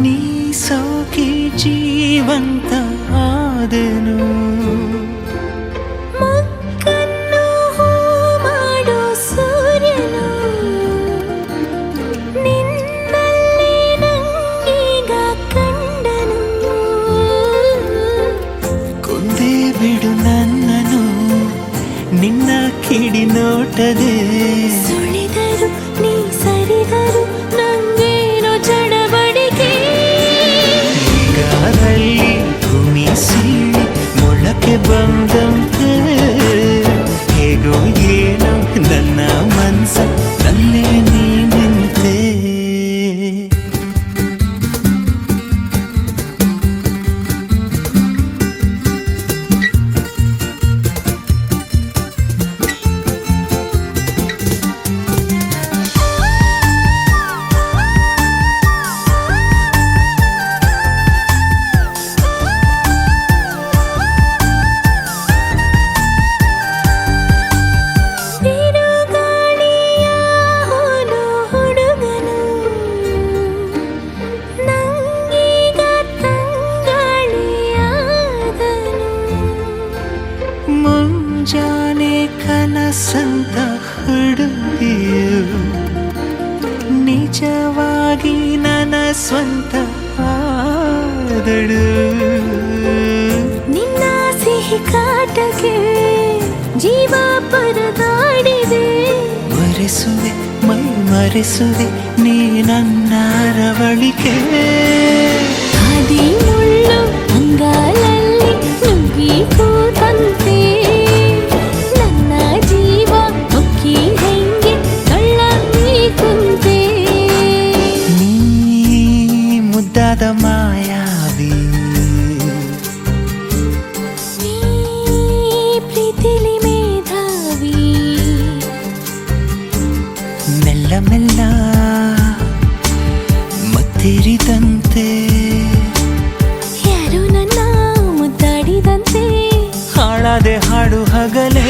ನೀ ಸೋಕಿ ಜೀವಂತ ಆದೆನು. ಮಕ್ಕನ್ನು ಹೂ ಮಾಡೋ ಸೂರ್ಯನು ನಿನ್ನಲ್ಲಿ ನಂಗೀಗ ಕಂಡನು. ಕೊಂದೇ ಬಿಡು ನನ್ನನು ನಿನ್ನ ಕಿಡಿ ನೋಟದೆ. ಸುಳಿದರು ನೀ ಸರಿದರು ನಂಗೇನೋ ಚಡಬಡಿಕೆ. ಈಗಾದಲ್ಲಿ ಭೂಮಿ ಸೀಳಿ ಮೊಳಕೆ ಬಂದಂತೆ ಹೇಗೋ ಏನೋ ನನ್ನ ಮನಸ ನಲ್ಲೇ ನೀ ನಿಂತೆ. ಬಿರುಗಾಳಿಯ ಹೋಲು ಹುಡುಗನು ನಂಗೀಗ ತಂಗಾಳಿಯಾದನು. ಮುಂಜಾನೆ ಕನಸಂತ ಹುಡುಗಿಯು ನಿಜವಾಗಿ ನನ್ನ ಸ್ವಂತ ಆದಳು. ನಿನ್ನ ಸಿಹಿ ಕಾಟಕ್ಕೆ ಜೀವ ಪರದಾಡಿದೆ. ಮರೆಸುವೆ ಮೈ ಮರೆಸುವೆ ನೀ ನನ್ನ ರವಳಿಕೆ. ಹಾದಿ ಮುಳ್ಳು ಅಂಗಾಲಲ್ಲಿ ನುಗ್ಗಿ ಕೂತಂತೆ ನನ್ನ ಜೀವ ಹೊಕ್ಕಿ ಹೆಂಗೆ ಕಳ್ಳ ನೀ ಕುಂತೆ. ನೀ ಮುದ್ದಾದ ಮಾಯಾವಿ, ನೀ ಪ್ರೀತಿಲಿ ಮೇಧಾವಿ. ಮೆಲ್ಲ ಮೆಲ್ಲ ಮತ್ತಿರಿದಂತೆ ಯಾರು ನನ್ನ ಮುದ್ದಾಡಿದಂತೆ ಹಾಳಾದೆ ಹಾಡು ಹಗಲೇ.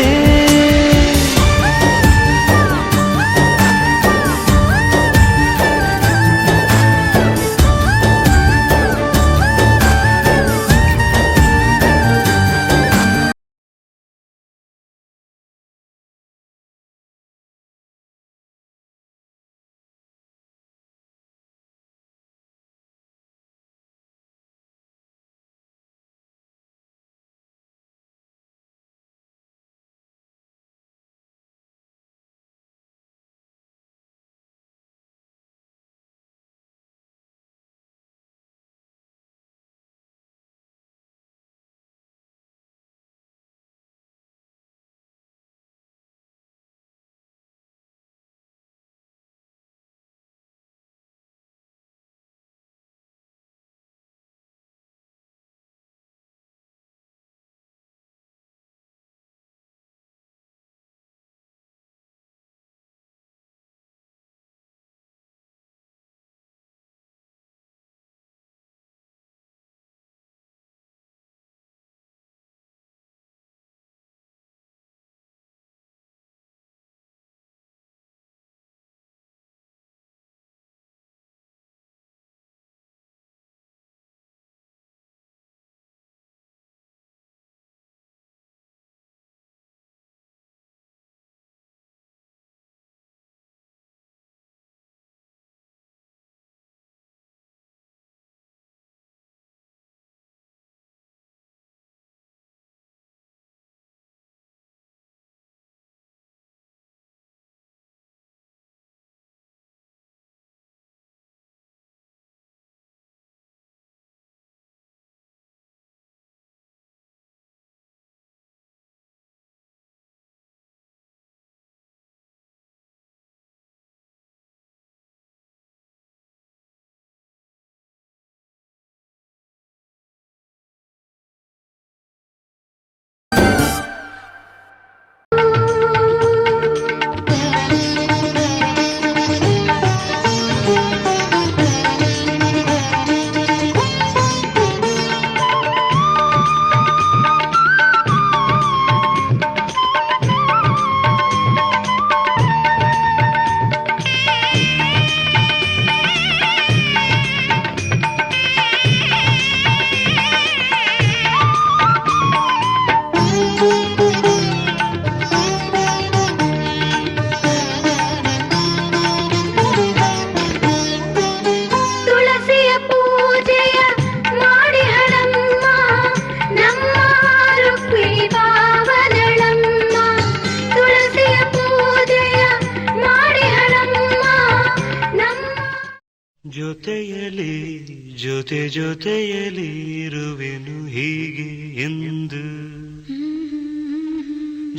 ಜೊತೆಯಲಿ ಜೊತೆ ಜೊತೆಯಲಿ ಇರುವೆನು ಹೀಗೆ ಎಂದು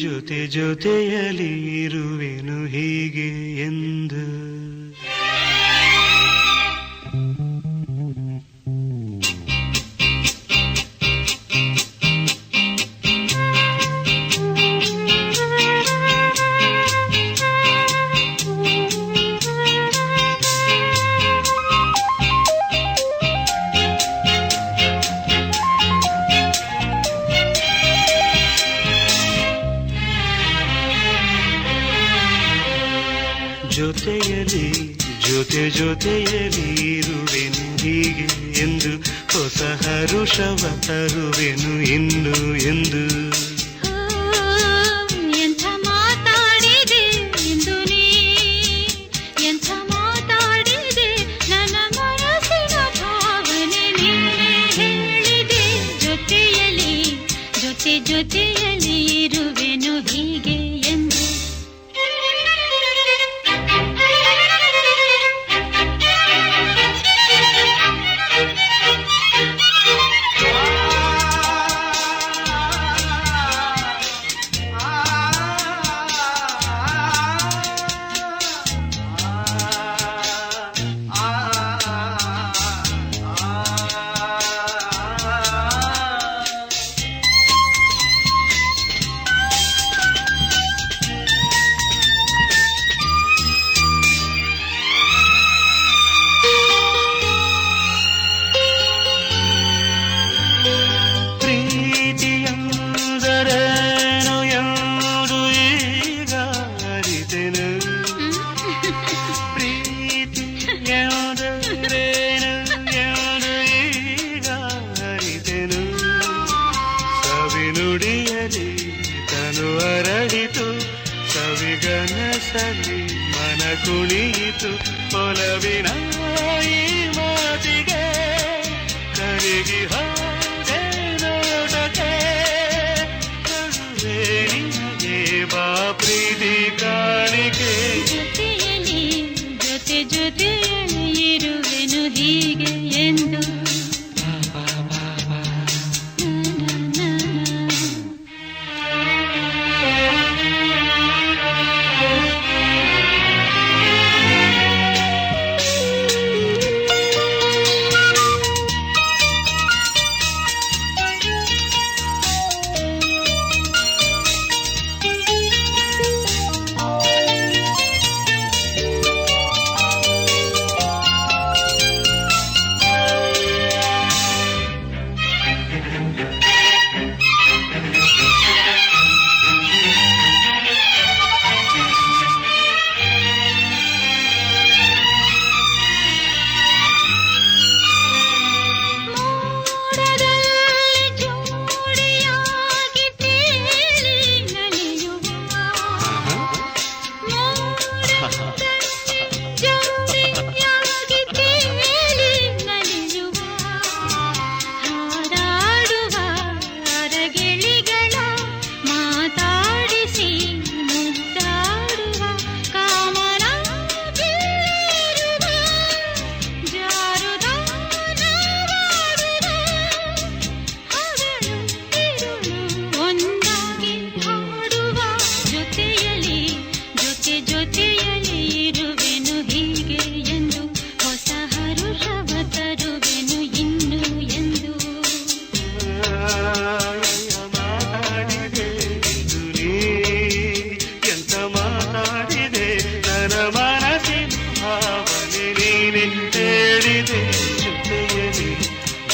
ಜೊತೆ ಜೊತೆಯಲಿ ಇರುವೆನು ಹೀಗೆ ಎಂದು ಜೊತೆಯಲಿ ಜೊತೆ ಜೊತೆಯಲಿ ಇರುವೆನು ಹೀಗೆ ಎಂದು ಹೊಸ ಹರುಷವ ತರುವೆನು ಇನ್ನು ಎಂದು ಎಂಥ ಮಾತಾಡಿದೆ ಎಂದು ನೀ ಎಂಥ ಮಾತಾಡಿದೆ ನನ್ನ ಮನಸ್ಸಿನ ಭಾವನೆ ನೀನೇ ಹೇಳಿದೆ ಜೊತೆಯಲಿ ಜೊತೆ ಜೊತೆಯಲಿ ಇರುವೆನು ಹೀಗೆ ಎಂದು ನುಡಿಯಲಿ ತನು ಅರಳಿತು ಸವಿಗನಸಲಿ ಮನ ಕುಣಿಯಿತು ಒಲವಿನ ಈ ಮಾತಿಗೆ ಕರಗಿ ಹೋದೆ ನೋಡಕ್ಕೆ ಕರುವೆ ನಿನಗೆ ಬಾ ಪ್ರೀತಿ ಕಾಣಿಕೆ ಜೊತೆಯಲಿ ಜೊತೆ ಜೊತೆಯಲಿ ಇರುವೆನು ಹೀಗೆ ಎಂದು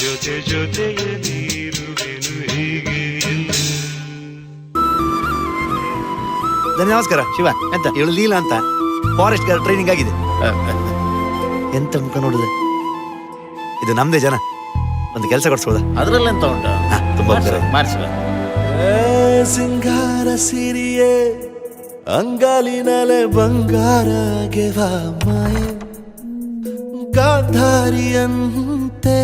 ಜೊತೆ ಜೊತೆಯಲಿ ಇರುವೆನು ಹೀಗೆ ಎಂದು. ನಮಸ್ಕಾರ ಶಿವ. ಎಂತ ಇವಳು ಲೀಲಾ ಅಂತ ಫಾರೆಸ್ಟ್ ಗಾರ್ಡ್ ಟ್ರೈನಿಂಗ್ ಆಗಿದೆ. ಎಂತ ಮುಖ ನೋಡಿದೆ. ಇದು ನಮ್ದೇ ಜನ. ಒಂದು ಕೆಲಸ ಕೊಡ್ಸೋದ? ಅದ್ರಲ್ಲಿ ಎಂತ ಉಂಟು? ತುಂಬಾ ಮಾಡಿಸುವ. ಸಿಂಗಾರ ಸಿರಿಯೇ ಅಂಗಾಲಿನಲೆ ಬಂಗಾರ ಗೆವ ಮಾಯೆ ಗಾಂಧಾರಿಯಂತೆ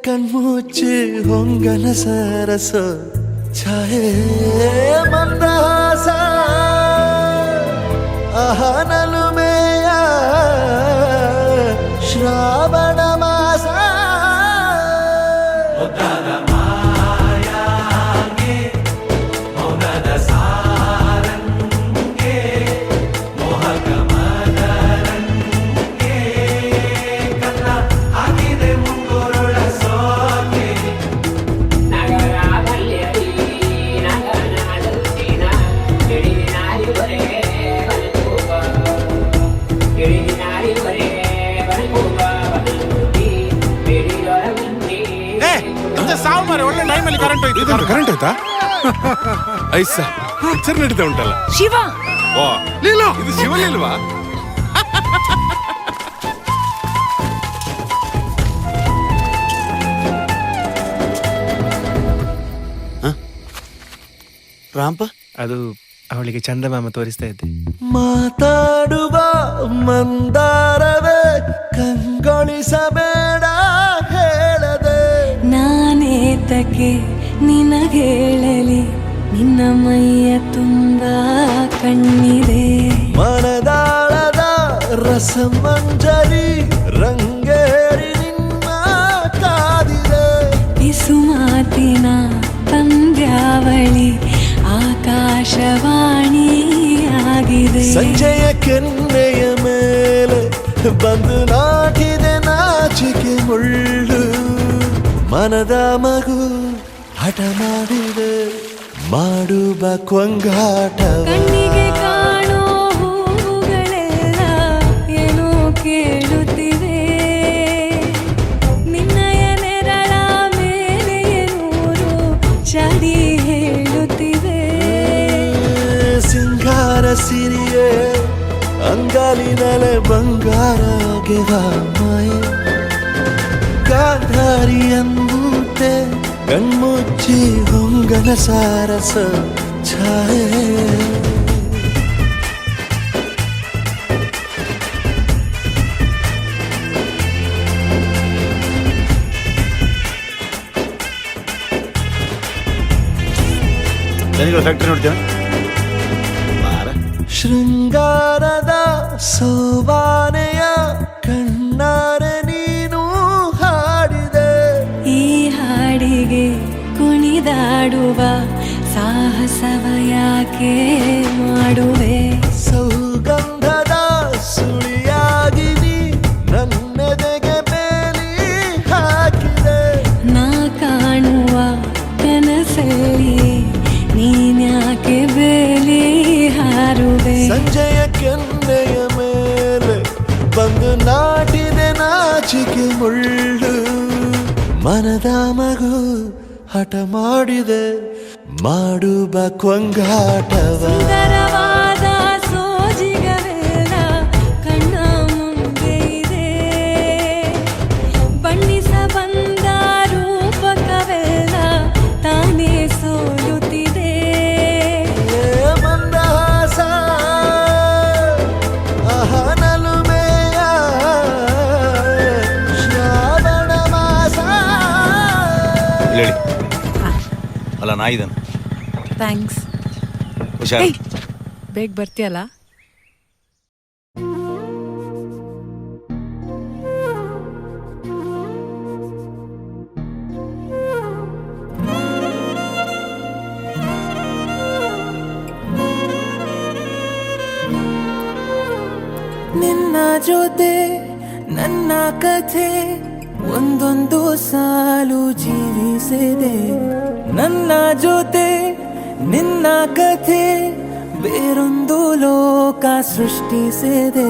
ಕಣ್ಮುಚ್ಚಿ ಹೊಂಗನ ಸರಸ ಛಾಯೆ ಮಂದಹಾಸ ಅಹನಲು ಮೇಯ ಶ್ರಾವಣ ಮಾಸ ಸಾವು ಮಾರೆ, ಒಳ್ಳೆ ಟೈಮಲ್ಲಿ ಕರೆಂಟ್ ಹೋಯ್ತು. ಕರೆಂಟ್ ಆಯ್ತಾ? ಐಸ ಪಿಕ್ಚರ್ ನಡೀತಾ ಉಂಟಲ್ಲ. ಶಿವ ಓ ಲೀಲಾ, ಇದು ಶಿವಲಿಲ್ವಾ? ರಾಂಪ ಅದು ಅವಳಿಗೆ ಚಂದಮಾಮ ತೋರಿಸ್ತಾ ಇದ್ದೆ. ಮಾತಾಡುವ ಮಂದಾರವೇ ಕಂಗೊಳಿಸಬೇಡ ಹೇಳದೆ, ನಾನೇತಕ್ಕೆ ನಿನಗೇಳಲಿ, ನಿನ್ನ ಮೈಯ ತುಂಬ ಕಣ್ಣಿದೆ. ಮನದಾಳದ ರಸಮಂಜರಿ ರಂಗೇರಿ ನಿನ್ನ ಕಾದಿದೆ. ಬಿಸು ಮಾತಿನ ಪಂದ್ಯಾವಳಿ ಆಕಾಶವಾಣಿಯಾಗಿದೆ. ಸಂಜೆಯ ಕೆನ್ನೆಯ ಮೇಲೆ ಬಂದು ನಾಟಿದೆ ನಾಚಿಕೆ ಮುಳ್ಳು. ಮನದ ಮಗು ಹಠ ಮಾಡಿದೆ, ಮಾಡುವ ಕೊಂಗಾಟವ. ಕಣ್ಣಿಗೆ ಕಾಣೋ ಹೂಗಳೆಲ್ಲ ಏನೋ ಕೇಳುತ್ತಿವೆ, ನಿನ್ನಯ ನೆರಳ ಮೇಲೆ ನೂರು ಚಡಿ ಹೇಳುತ್ತಿವೆ. ಸಿಂಗಾರ ಸಿರಿಯೇ ಅಂಗಾಲಿನಲೆ ಬಂಗಾರ ಗೆವ ಮಾಯೆ. ಗಾಂಧಾರಿಯಂತೆ ಕಣ್ಮುಚ್ಚಿ ಹೊಂಗನ ಸಾರಸ ಛಾಯೆ. ದನಿಗಳ ಫ್ಯಾಕ್ಟ್ರಿ ನೋಡ್ತೇವೆ. ಶೃಂಗಾರದ ಸೋಬಾನೆಯ ಕಣ್ಣಾರೆ ನೀನು ಹಾಡಿದೆ. ಈ ಹಾಡಿಗೆ ಕುಣಿದಾಡುವ ಸಾಹಸವ ಯಾಕೆ ಮಾಡುವೆ. ಸೌಗಂಧದ ಸುಳಿಯಾಗಿ ನೀ ನನ್ನೆದೆಗೆ ಬೇಲಿ ಹಾಕಿದೆ. ನಾ ಕಾಣುವ ಕನಸಲ್ಲಿ ನೀನ್ಯಾಕೆ ಬೇಲಿ ಹಾರುವೆ. ಸಂಜೆಯ ಕೆನ್ನೆಯ ಮೇಲೆ ಬಂದು ನಾಟಿದೆ ನಾಚಿಕೆ ಮುಳ್ಳು. ಮನದ ಮಗು ಹಠ ಮಾಡಿದೆ, ಮಾಡುವ ಕೊಂಗಾಟವ. ಸುಂದರವಾದ ಸೋಜಿಗವೆಲ್ಲ ಕಣ್ಣ ಮುಂದೆ ಇದೆ, ಬಣ್ಣಿಸ ಬಂದ ರೂಪಕವೆಲ್ಲ ತಾನೇ ಸೋಲುತ್ತಿದೆ. ಮಂದಹಾಸ ಅಹನಲುಮೆಯ ಶ್ರಾವಣ ಮಾಸ. ಹೇಳಿ ಅಲ್ಲ, ನಾಯಿದನು ಥ್ಯಾಂಕ್ಸ್. ಹುಷಾರ್. ಬೇಗ ಬರ್ತೀಯಲ್ಲ. ನಿನ್ನ ಜೊತೆ ನನ್ನ ಕಥೆ ಒಂದೊಂದು ಸಾಲು ಜೀವಿಸಿದೆ. ನನ್ನ ಜೊತೆ ನಿನ್ನ ಕಥೆ ಬೇರೊಂದು ಲೋಕ ಸೃಷ್ಟಿಸಿದೆ.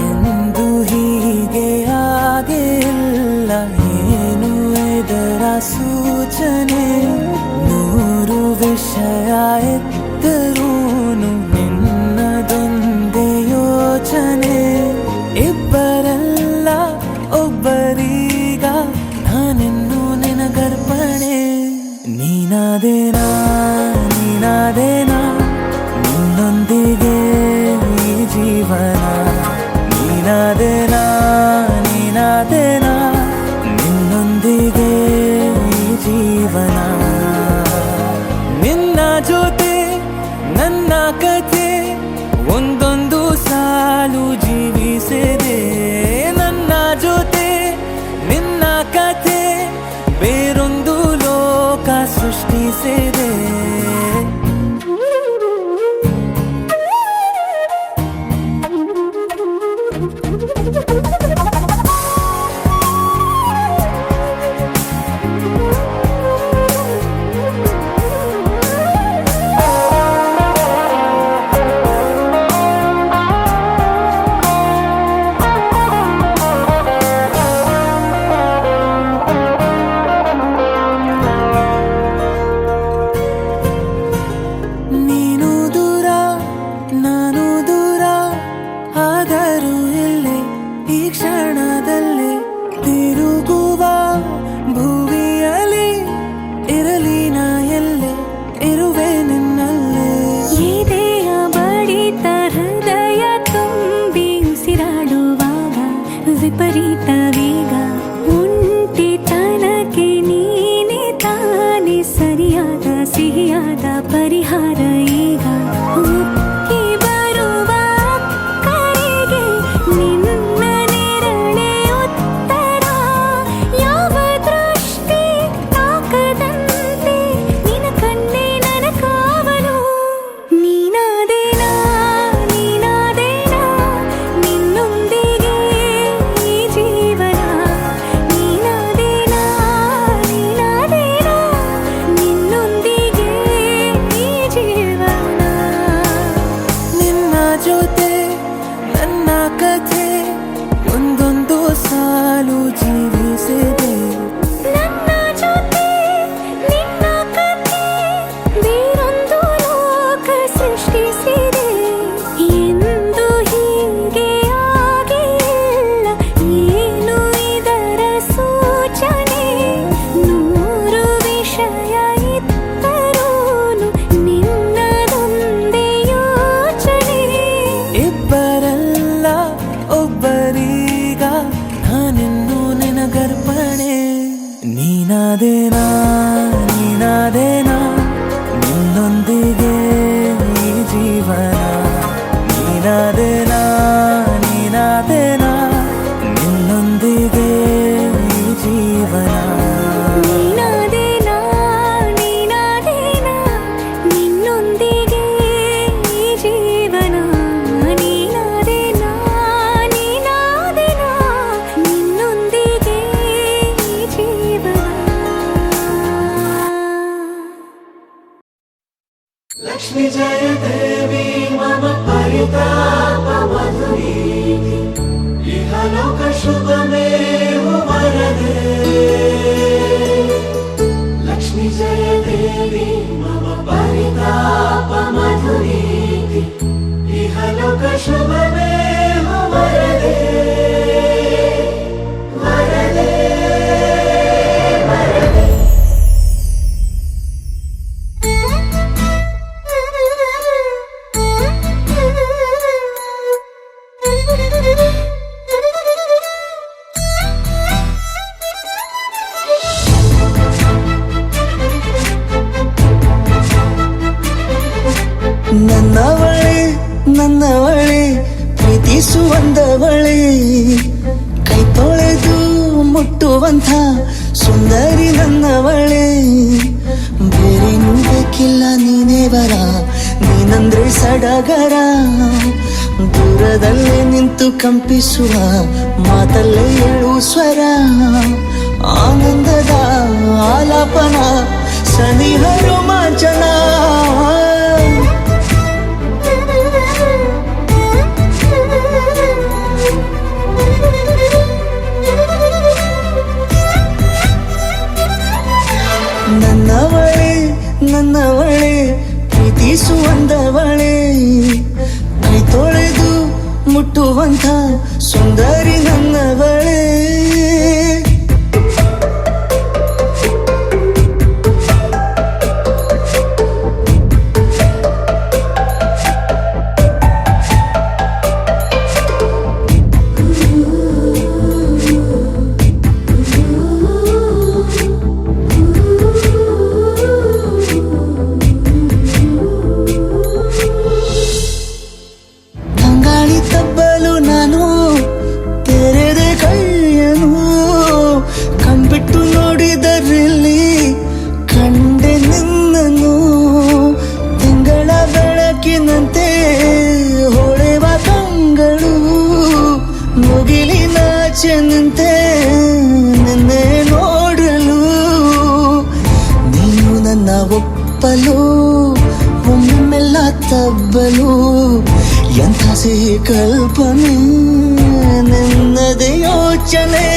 ಎಂದು ಹೀಗೆ ಆಗಿಲ್ಲ, ಏನು ಇದರ ಸೂಚನೆ. ನೂರು ವಿಷಯ ಎತ್ತರೂನು ನಿನ್ನದೊಂದೇ ಯೋಚನೆ. ಇಬ್ಬರಲ್ಲ ಒಬ್ಬರೀಗ ನಾನೆನ್ನು ನಿನಗರ್ಪಣೆ. ನೀನಾದೇನಾ ನೀನಾದೇನಾ ನಿನ್ನೊಂದಿಗೆ ಈ ಜೀವನ. ನೀನಾದೇನಾ ನೀನಾದೇನಾ ನಿನ್ನೊಂದಿಗೆ ಈ ಜೀವನ. ನಿನ್ನ ಜೊತೆ ನನ್ನ ಕಥೆ ಒಂದೊಂದು ಸಾಲು ಜೀವಿಸಿದೆ. ನನ್ನ ಜೊತೆ ನಿನ್ನ ಕಥೆ ಬೇರೊಂದು ಲೋಕ ಸೃಷ್ಟಿಸಿದೆ. ಜೀವಿಸಿದೆ. ನನ್ನ ಜೊತೆ ನಿನ್ನ ಕಥೆ ಬೇರೊಂದು ಲೋಕ ಸೃಷ್ಟಿಸಿದೆ. ಎಂದು ಹೀಗೆ ಆಗಿಲ್ಲ, ಏನು ಇದರ ಸೂಚನೆ? ನೂರು ವಿಷಯ ಇತ್ತರೂನು ನಿನ್ನದೊಂದೇ ಯೋಚನೆ. ಇಬ್ಬರಲ್ಲ ಒಬ್ಬರೀಗ ನಾನಿನ್ನು ನಿನಗರ್ಪಣೆ. ನೀನಾದೇನಾ ನೀನಾದೇನಾ ನಿನ್ನೊಂದಿಗೆ ಈ ಜೀವನ. ನೀನಾದೇನಾ ನೀನಾದೇನಾ ನಿನ್ನೊಂದಿಗೆ ಈ ಜೀವನ. ನೀನಾದೇನಾ ನೀನಾದೇನಾ ನಿನ್ನೊಂದಿಗೆ ಈ ಜೀವನ. ನೀನಾದೇನಾ ನೀನಾದೇನಾ ನಿನ್ನೊಂದಿಗೆ ಈ ಜೀವನ. ಲಕ್ಷ್ಮೀ ಜಯ ದೇವಿ ಮಮ ಪರಿತಾಪ ಮಧುರಿ ಇಹಲೋಕ ಶುಭಮೇವ ವರದೆ. ಲಕ್ಷ್ಮೀ ಜಯ ದೇವಿ ಮಮ ಪರಿತಾಪ ಮಧುರಿ ಇಹಲೋಕ ಶುಭಮೇವ ವರದೆ. ವರದೆ ವರದೆ. ನನ್ನವಳೆ ನನ್ನವಳೆ ಪ್ರೀತಿಸುವಂದವಳೆ, ಕೈ ತೊಳೆದು ಮುಟ್ಟುವಂಥ ಸುಂದರಿ ನನ್ನವಳೆ. ಬೇರೇನೂ ಬೇಕಿಲ್ಲ ನೀನೇ ವರ, ನೀನಂದ್ರೆ ಸಡಗರ. ದೂರದಲ್ಲೇ ನಿಂತು ಕಂಪಿಸುವ ಮಾತಲ್ಲೇ ಏಳು ಸ್ವರ. ಆನಂದದ ಆಲಾಪನ ಸನಿಹ ರೋಮಾಂಚನ. ನನ್ನವಳೆ ನನ್ನವಳೆ ಪ್ರೀತಿಸುವಂದವಳೆ, ಕೈ ತೊಳೆದು ಮುಟ್ಟುವಂಥ ಸುಂದರಿ ನನ್ನವಳೆ. ತಂಗಾಳಿ ತಬ್ಬಲು ನಾನು ತೆರೆದೆ ಕೈಯನು, ಕಂಬಿಟ್ಟು ನೋಡಿದರಲ್ಲಿ ಕಂಡೆ ನಿನ್ನನು. ತಿಂಗಳ ಬೆಳಕಿನಂತೆ ಹೊಳೆವ ಕಂಗಳು, ಮುಗಿಲಿನಾಚೆ ನಿಂತೆ ನಿನ್ನೆ ನೋಡಲು. ನೀನು ನನ್ನ ಒಪ್ಪಲು ಒಮ್ಮೆಲ್ಲ ತಬ್ಬಲು, ಎಂಥ ಸಿಹಿ ಕಲ್ಪನೆ ನಿನ್ನದೇ ಯೋಚನೆ.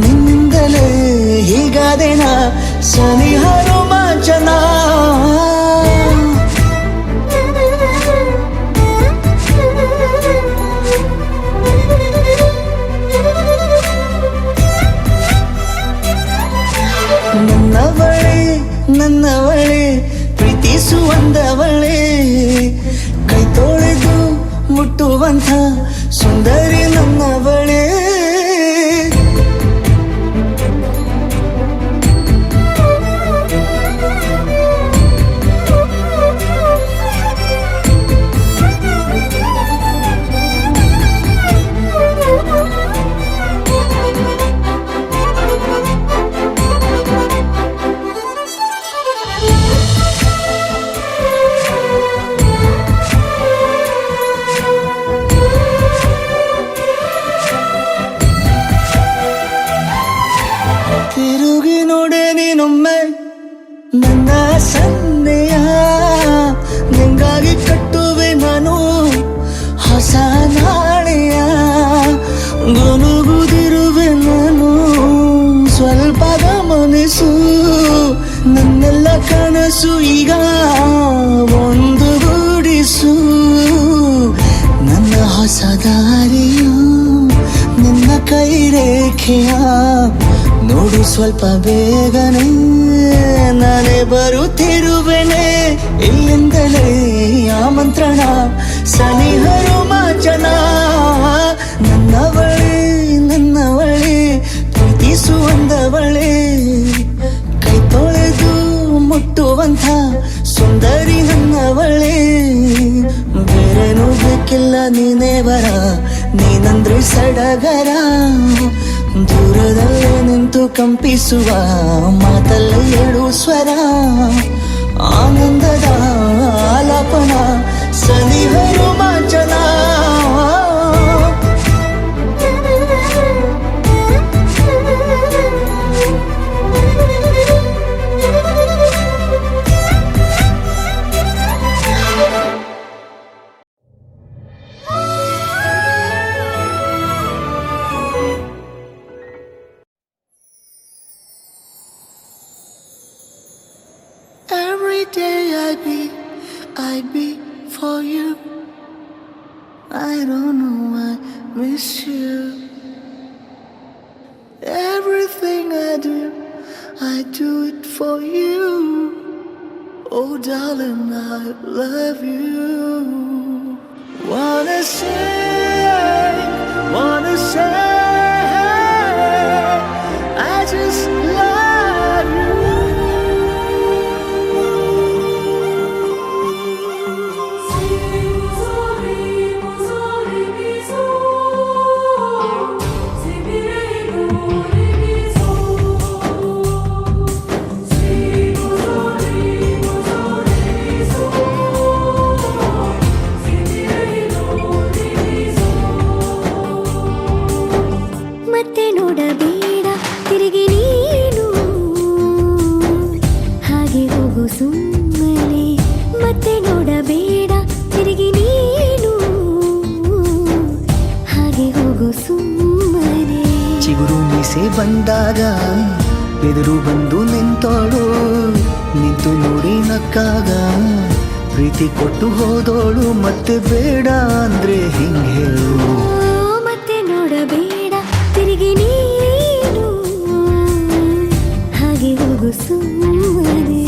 ನಿನ್ನಿಂದಲೇ ಹೀಗಾದೇನ ಸನಿಹ ರೋಮಾಂಚನ. ನನ್ನವಳೆ ನನ್ನವಳೆ ಪ್ರೀತಿಸುವಂದವಳೆ, ಕೈ ತೊಳೆದು ಮುಟ್ಟುವಂಥ ಸುಂದರಿ ನನ್ನವಳೆ. ತಿರುಗಿ ನೋಡೆ ನೀನೊಮ್ಮೆ ನನ್ನ ಸನ್ನೆಯ, ನಿಂಗಾಗಿ ಕಟ್ಟುವೆ ನಾನು ಹೊಸ ನಾಳೆಯ. ಗುನುಗುದಿರುವೆ ನಾನು ನನ್ನೆಲ್ಲ ಕನಸು ಈಗ ಒಂದು ಗೂಡಿಸು ನನ್ನ ಹೊಸ ದಾರಿಯು ನಿನ್ನ ಕೈ ರೇಖೆಯ ನೋಡು ಸ್ವಲ್ಪ ಬೇಗನೆ ನಾನೇ ಬರುತ್ತಿರುವೆನೆ ಇಲ್ಲಿಂದಲೇ ಆಮಂತ್ರಣ ಸನಿಹ ರೋಮಾಂಚನ ನನ್ನವಳೆ ಪ್ರೀತಿಸುವಂದವಳೆ ಕೈ ತೊಳೆದು ಮುಟ್ಟುವಂಥ ಸುಂದರಿ ನನ್ನವಳೆ ಬೇರೇನೂ ಬೇಕಿಲ್ಲ ನೀನೇ ವರ ನೀನಂದ್ರೆ ಸಡಗರ ದೂರದಲ್ಲೇ ನಿಂತು ಕಂಪಿಸುವ ಮಾತಲ್ಲಿ ಏಳು ಸ್ವರ ಆನಂದದ ಆಲಾಪನ ಸನಿಹ ರೋಮಾಂಚನ Every day I be for you. I don't know, I miss you. Everything I do it for you. Oh darling, I love you. Wanna say, I just love you. ಮತ್ತೆ ನೋಡಬೇಡ ತಿರುಗಿ ನೀನು ಹಾಗೆ ಹೋಗು ಸುಮ್ಮನೆ ಮತ್ತೆ ನೋಡಬೇಡ ತಿರುಗಿ ನೀನು ಹಾಗೆ ಹೋಗು ಸುಮ್ಮನೆ ಚಿಗುರು ಮೀಸೆ ಬಂದಾಗ ಎದುರು ಬಂದು ನಿಂತೋಳು ನಿಂತು ನೋಡಿ ನಕ್ಕಾಗ ಪ್ರೀತಿ ಕೊಟ್ಟು ಹೋದೋಳು ಮತ್ತೆ ಬೇಡ ಅಂದ್ರೆ ಹಿಂಗೆ ಹೇಳು ಮತ್ತೆ ನೋಡಬೇಡ ತಿರುಗಿ ನೀನು ಹಾಗೆ ಹೋಗು ಸುಮ್ಮನೆ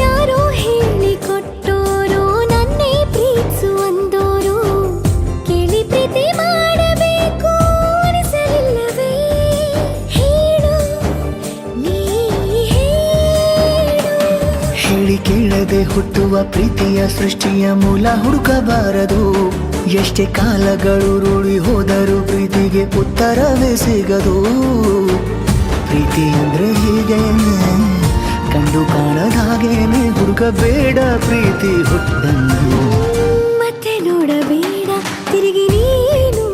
ಯಾರೋ ಹೇಳಿಕೊಟ್ಟೋರು ನನ್ನೇ ಪ್ರೀತಿಸುವಂದೋರು ಕೇಳಿ ಪ್ರೀತಿ ಮಾಡಬೇಕು ಅನಿಸಲಿಲ್ಲವೇ ಹೇಳು ನೀ ಹೇಳು ಹೇಳಿ ಕೇಳದೆ ಹುಟ್ಟುವ ಪ್ರೀತಿಯ ಸೃಷ್ಟಿಯ ಮೂಲ ಹುಡುಕಬಾರದು ಎಷ್ಟೇ ಕಾಲಗಳು ರೂಢಿ ಹೋದರೂ ಪ್ರೀತಿಗೆ ಉತ್ತರವೇ ಸಿಗದು ಪ್ರೀತಿ ಅಂದ್ರೆ ಹೀಗೇನೆ ಕಂಡು ಕಾಣದ ಹಾಗೇನೆ ಹುಡುಕಬೇಡ ಪ್ರೀತಿ ಹುಟ್ಟಂದು ಮತ್ತೆ ನೋಡಬೇಡ ತಿರುಗಿ ನೀನು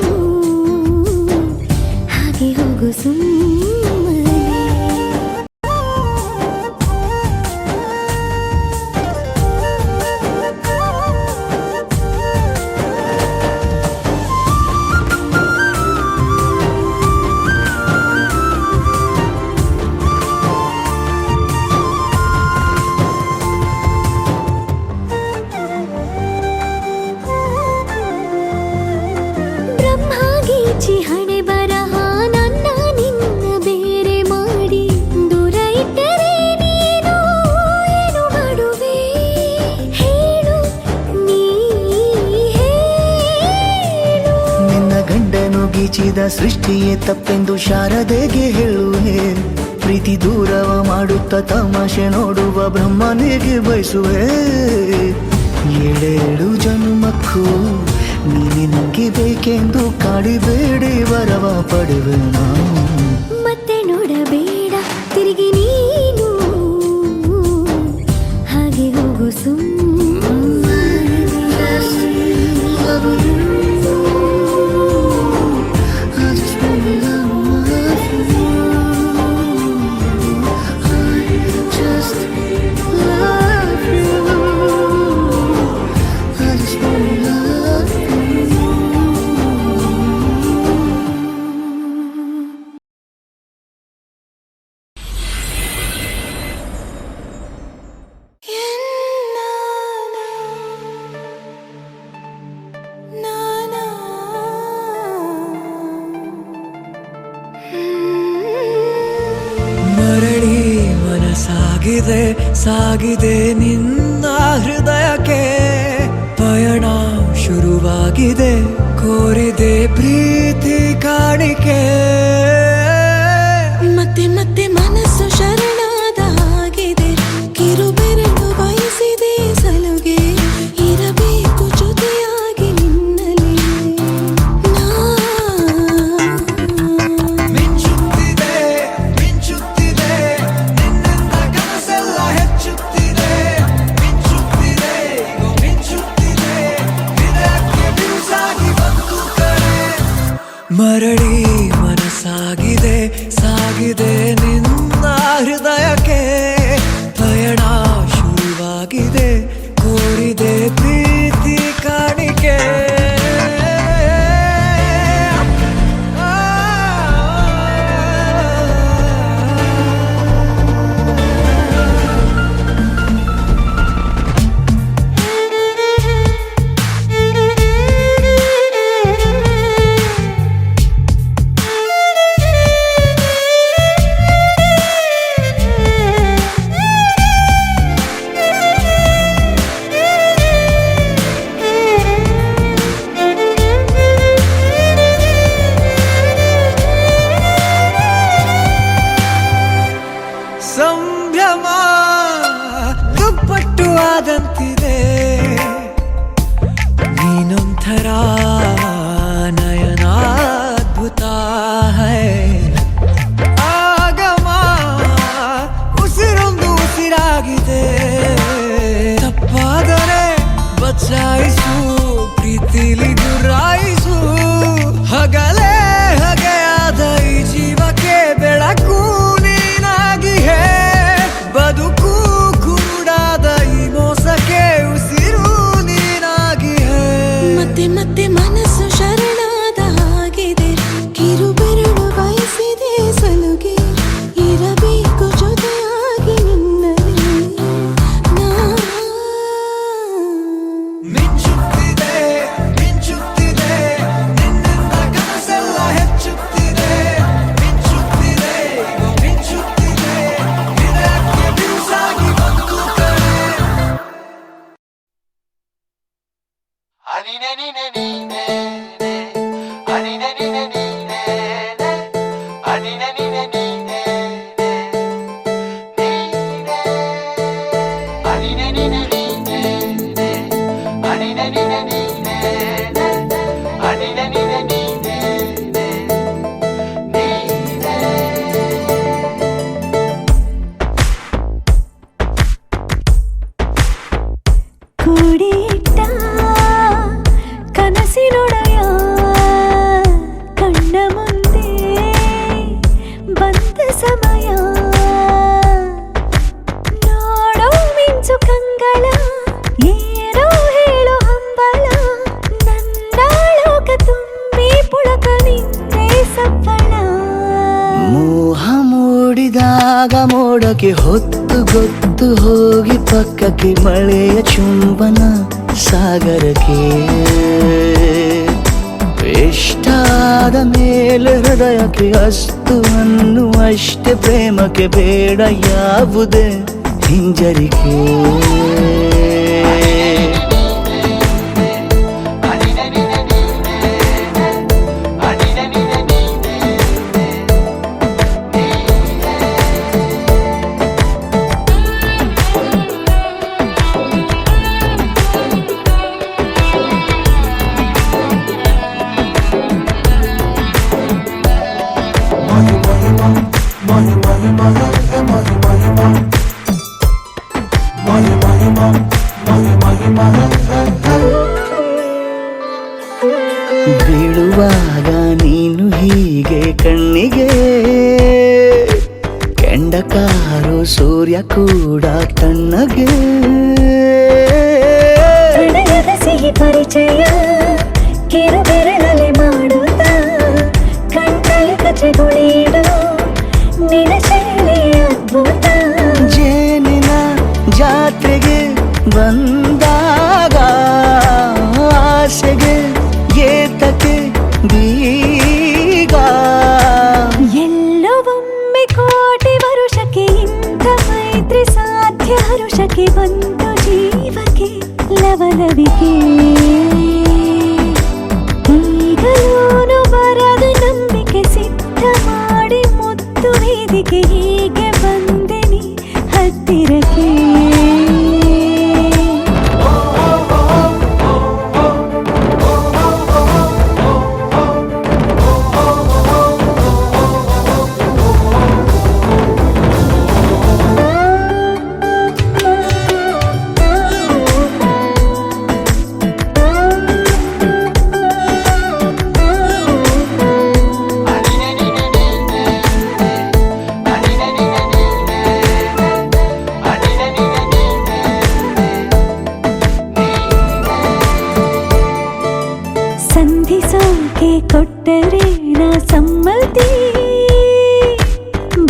ಹಾಗೆ ಹೋಗು ಸುಮ್ಮನೆ ಬ್ರಹ್ಮಗೀಚಿ ಹಣೆ ಬರಹ ನನ್ನ ನಿನ್ನ ಬೇರೆ ಮಾಡಿ ದೂರ ಇಟ್ಟರೆ ನೀನು ಏನು ಮಾಡುವೆ ಹೇಳು ನೀ ಹೇಳು ನಿನ್ನ ಗಂಡನು ಗೀಚಿದ ಸೃಷ್ಟಿಯೇ ತಪ್ಪೆಂದು ಶಾರದೆಗೆ ಹೇಳುವೆ ಪ್ರೀತಿ ದೂರವ ಮಾಡುತ್ತ ತಮಾಷೆ ನೋಡುವ ಬ್ರಹ್ಮನಿಗೆ ಬಯಸುವೆ ಏಳೇಳು ಜನ್ಮಕ್ಕೂ ನೀನೆ ನಂಗೆ ಬೇಕೆಂದು ಕಾಡಿಬೇಡಿ ವರವ ಭಾವ ಪಡುವೆನು. ಮತ್ತೆ ನೋಡಬೇಡ ತಿರುಗಿ ನೀನು, ಹಾಗೆ ಹೋಗು ಮರಳಿ ಮನಸಾಗಿದೆ ಸಾಗಿದೆ ನಿನ್ನ ಹೃದಯಕ್ಕೆ, ಪಯಣ ಶುರುವಾಗಿದೆ ಕೋರಿದೆ ಪ್ರೀತಿ ಕಾಣಿಕೆ. ಮತ್ತೆ ಮತ್ತೆ ಮನಸ್ಸು ಶರಣಾದ ಹಾಗಿದೆ, ಕಿರುಬೆರಳು ಬಯಸಿದೆ ಸಲುಗೆ, ಇರಬೇಕು ಜೊತೆಯಾಗಿ ನಿನ್ನಲ್ಲಿ ಮಿಂಚುತ್ತಿದೆ ಮಿಂಚುತ್ತಿದೆ ನಿನ್ನಿಂದ ಕನಸೆಲ್ಲ ಹೆಚ್ಚುತ್ತಿದೆ, ಮಿಂಚುತ್ತಿದೆ ಈಗ ಮಿಂಚುತ್ತಿದೆ ಹೃದಯಕ್ಕೆ ಬಿರುಸಾಗಿ ಬಂತು ಕರೆ. ಮರಳಿ ಮನಸ್ಸಾಗಿದೆ ಸಾಗಿದೆ ನಿನ್ನ ಹೃದಯಕ್ಕೆ, ಪಯಣ ಶುರುವಾಗಿದೆ ಕೋರಿದೆ ಪ್ರೀತಿ ಕಾಣಿಕೆ. ಸಂಭ್ರಮ ದುಪ್ಪಟ್ಟು ಆದಂತಿದೆ, ನೀನೊಂಥರ ನಯನಾದ್ಭುತ ಹೈ. ಆಗಮ ಉಸಿರೊಂದು ಉಸಿರಾಗಿದೆ, ತಪ್ಪಾದರೆ ಬಚಾಯಿಸು ಪ್ರೀತಿಲಿ ಗುರಾಯಿಸು. ಹಗಲೇ ಹಗೆಯಾದ ಈ ಜೀವಕ್ಕೆ ಬೆಳಕು ನೀನಾಗಿ ಹೇ, ಬದುಕು ಕುರುಡಾದ ಈ ಮೋಸಕ್ಕೆ ಉಸಿರು ನೀನಾಗಿ ಹೇ. ಮತ್ತೆ ಮತ್ತೆ ಮನಸ್ಸು ಶರಣಾದ ಹಾಗಿದೆ, ಕಿರುಬೆರಳು ಬಯಸಿದೆ ಸಲುಗೆ, ಇರಬೇಕು ಜೊತೆಯಾಗಿ ನಿನ್ನಲ್ಲಿ ಮಿಂಚುತ್ತಿದೆ ಮಿಂಚುತ್ತಿದೆ ನಿನ್ನಿಂದ ಕನಸೆಲ್ಲ ಹೆಚ್ಚುತ್ತಿದೆ, ಮಿಂಚುತ್ತಿದೆ ಈಗ ಮಿಂಚುತ್ತಿದೆ ಹೃದಯಕ್ಕೆ ಬಿರುಸಾಗಿ ಬಂತು ಕರೆ. ಕೂಡಿಟ್ಟ ಕನಸಿನೊಡೆಯ ಕಣ್ಣ ಮುಂದೆ ಬಂದ ಸಮಯ, ನೋಡೋ ಮಿಂಚು ಕಂಗಳ ಏನೋ ಹೇಳೋ ಹಂಬಲ, ನನ್ನ ಲೋಕ ತುಂಬಿ ಪುಳಕ ನಿಂತೆ ಸಪ್ಪಳ. ಮೋಹ ಮೂಡಿದಾಗ ಮೋಡಕ್ಕೆ ಹೊತ್ತು ಗೊತ್ತು ಹೋಗಿ ಪಕ್ಕಕ್ಕೆ ಮಳೆಯ ಚುಂಬನ ಸಾಗರಕ್ಕೆ. ಇಷ್ಟಾದ ಮೇಲೆ ಹೃದಯಕ್ಕೆ ಅಸ್ತು ಅನ್ನುವಷ್ಟೇ ಪ್ರೇಮಕ್ಕೆ ಬೇಡ ಯಾವುದೇ ಹಿಂಜರಿಕೆ. ಕೂಡ ತಣ್ಣಗೆ ಪ್ರಣಯದ ಸಿಹಿ ಪರಿಚಯ ಕಿರು ಬೆರಳಲ್ಲಿ ಮಾಡುತ್ತ ಕಣ್ಣಲ್ಲಿ ಕಚ್ಚೆಗುಳಿಡು ನಿನ ಶೈಲಿ ಅದ್ಭುತ ಜೇನಿನ ಜಾತ್ರೆಗೆ ಬಂದಾಗ ಆಸೆಗೆ ಏತಕ್ಕೆ ಬೀಗ ಎಲ್ಲವೊಮ್ಮೆ ಕೋಟಿ ವರುಷಕ್ಕೆ ಇಂಥ ಮೈತ್ರಿ ಸಾಧ್ಯ ಹರುಷಕ್ಕೆ ಬಂತು ಜೀವಕ್ಕೆ ಲವಲವಿಕೆ ಈಗಲೂನು ಬರದ ನಂಬಿಕೆ ಸಿದ್ಧ ಮಾಡಿ ಮುತ್ತು ವೇದಿಕೆ ಹೀಗೆ ಬಂದೆನಿ ಹತ್ತಿರಕ್ಕೆ ಸಂಧಿಸೋಕೆ ಕೊಟ್ಟರೆ ನಾ ಸಮ್ಮತಿ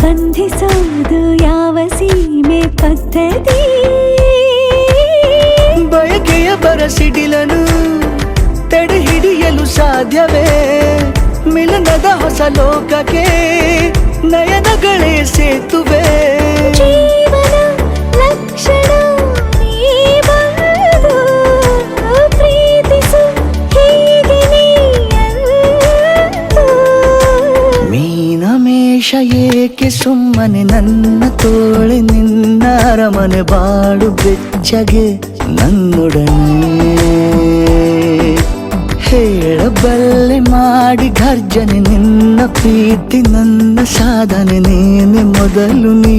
ಬಂಧಿಸೋದು ಯಾವ ಸೀಮೆ ಪದ್ಧತಿ ಬಯಕೆಯ ಬರಸಿಡಿಲನು ತಡೆ ಹಿಡಿಯಲು ಸಾಧ್ಯವೇ ಮಿಲನದ ಹೊಸ ಲೋಕಕ್ಕೆ ನಯನಗಳೇ ಸೇತುವೆ ಜೀವನ ಲಕ್ಷಣ ನೀ ಬಂದು ಪ್ರೀತಿಸು ಹೀಗೆ ನೀಯಂದು ಮೀನಮೇಷ ಏಕೆ ಸುಮ್ಮನೆ ನನ್ನ ತೋಳೆ ನಿನ್ನ ಅರಮನೆ ಬಾಳು ಬೆಚ್ಚಗೆ ನನ್ನೊಡನೆ ಹೇಳಬಲ್ಲೆ ಮಾಡಿ ಘರ್ಜನೆ ನಿನ್ನ ಪ್ರೀತಿ ನನ್ನ ಸಾಧನೆ ನೀನೆ ಮೊದಲು ನೀ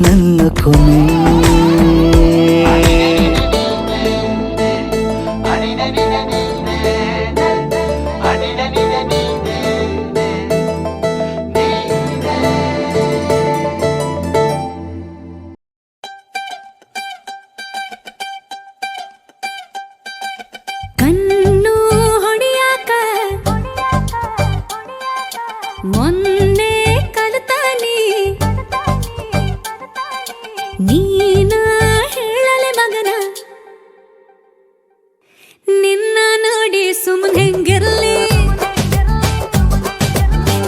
ನನ್ನ ಕೊನೆ ಕಣ್ಣು ಹೊಡೆಯಾಕ ಮೊನ್ನೆ ಕಲಿತಾನಿ ನೀನ ಹೇಳಲೆ ಮಗನ ನಿನ್ನ ನೋಡಿ ಸುಮ್ಮನೆ ಹೆಂಗಿರ್ಲಿ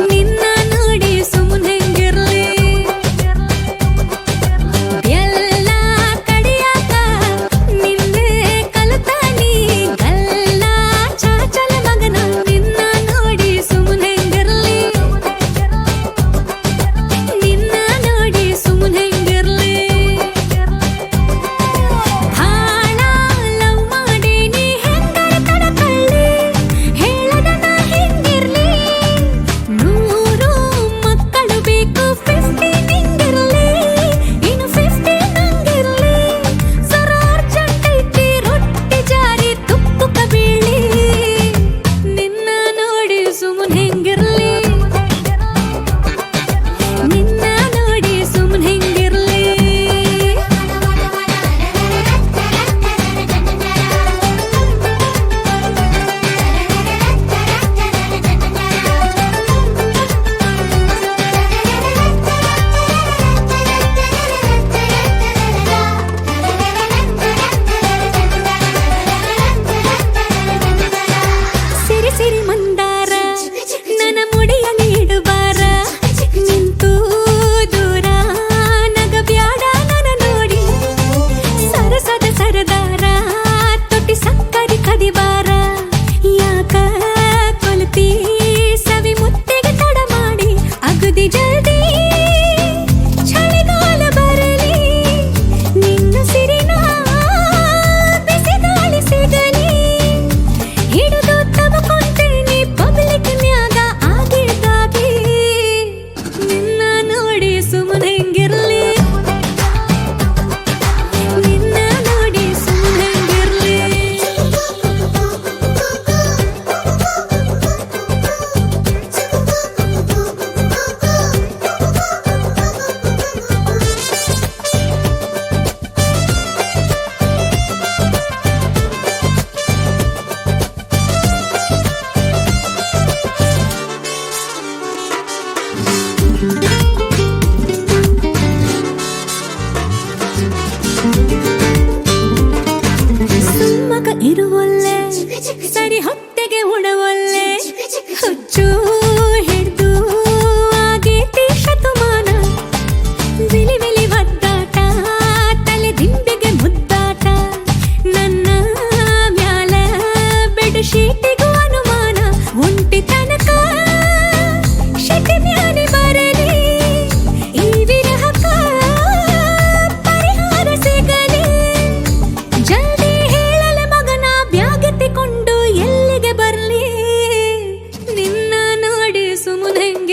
ನಿನ್ನ ನೋಡಿ ಸುಮ್ಮನೆ ಹೆಂಗಿರ್ಲಿ ಎಲ್ಲ ಕಡಿಯಾಕ ನಿನ್ನೆ ಕಲಿತಾನಿ ಗಲ್ಲ ಚಾಚಲ ಮಗನ ನಿನ್ನ ನೋಡಿ ಸುಮ್ಮನೆ ಹೆಂಗಿರ್ಲಿ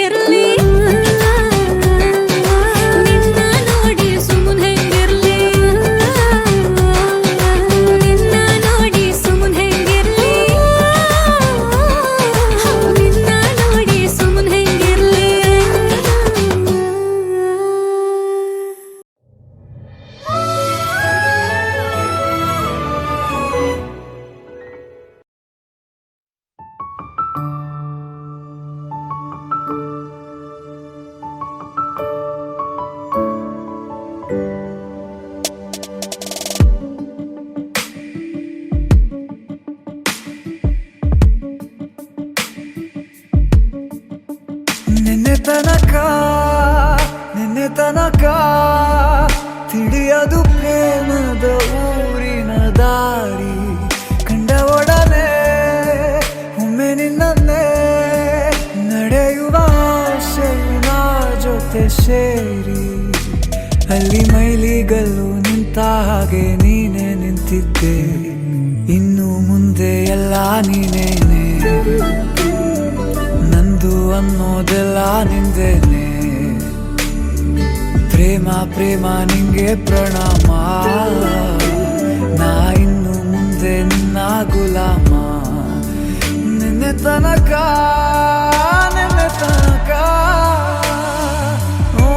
ಹೆಂಗಿರ್ಲಿ ನಿನ್ನ ನೋಡಿ ಸುಮ್ಮನೆ ಹೆಂಗಿರ್ಲಿ ನಿನ್ನ ನೋಡಿ ಸುಮ್ಮನೆ ಹೆಂಗಿರ್ಲಿ ನಿನ್ನ ನೋಡಿ ಸುಮ್ಮನೆ ಹೆಂಗಿರ್ಲಿ ನಿನ್ನೆ ತನಕ ತಿಳಿಯದು ಪ್ರೇಮದ ಊರಿನ ದಾರಿ ಕಂಡ ಒಡನೆ ಒಮ್ಮೆ ನಿನ್ನೇ ನಡೆಯುವ ಆಸೆಯ ಜೊತೆ ಸೇರಿ ಅಲ್ಲಿ ಮೈಲಿಗಲ್ಲು ನಿಂತ ಹಾಗೆ ನೀನೆ ನಿಂತಿದ್ದೆ ಇನ್ನು ಮುಂದೆ ಎಲ್ಲ ನೀನೇನೆ ನಂದು ಅನ್ನೋದೆಲ್ಲ ನಿಂದೇನೆ ಪ್ರೇಮ ಪ್ರೇಮ ನಿಂಗೆ ಪ್ರಣಾಮ ನಾ ಇನ್ನು ಮುಂದೆ ನಿನ್ನ ಗುಲಾಮ ನಿನ್ನೆ ತನಕ ಓ,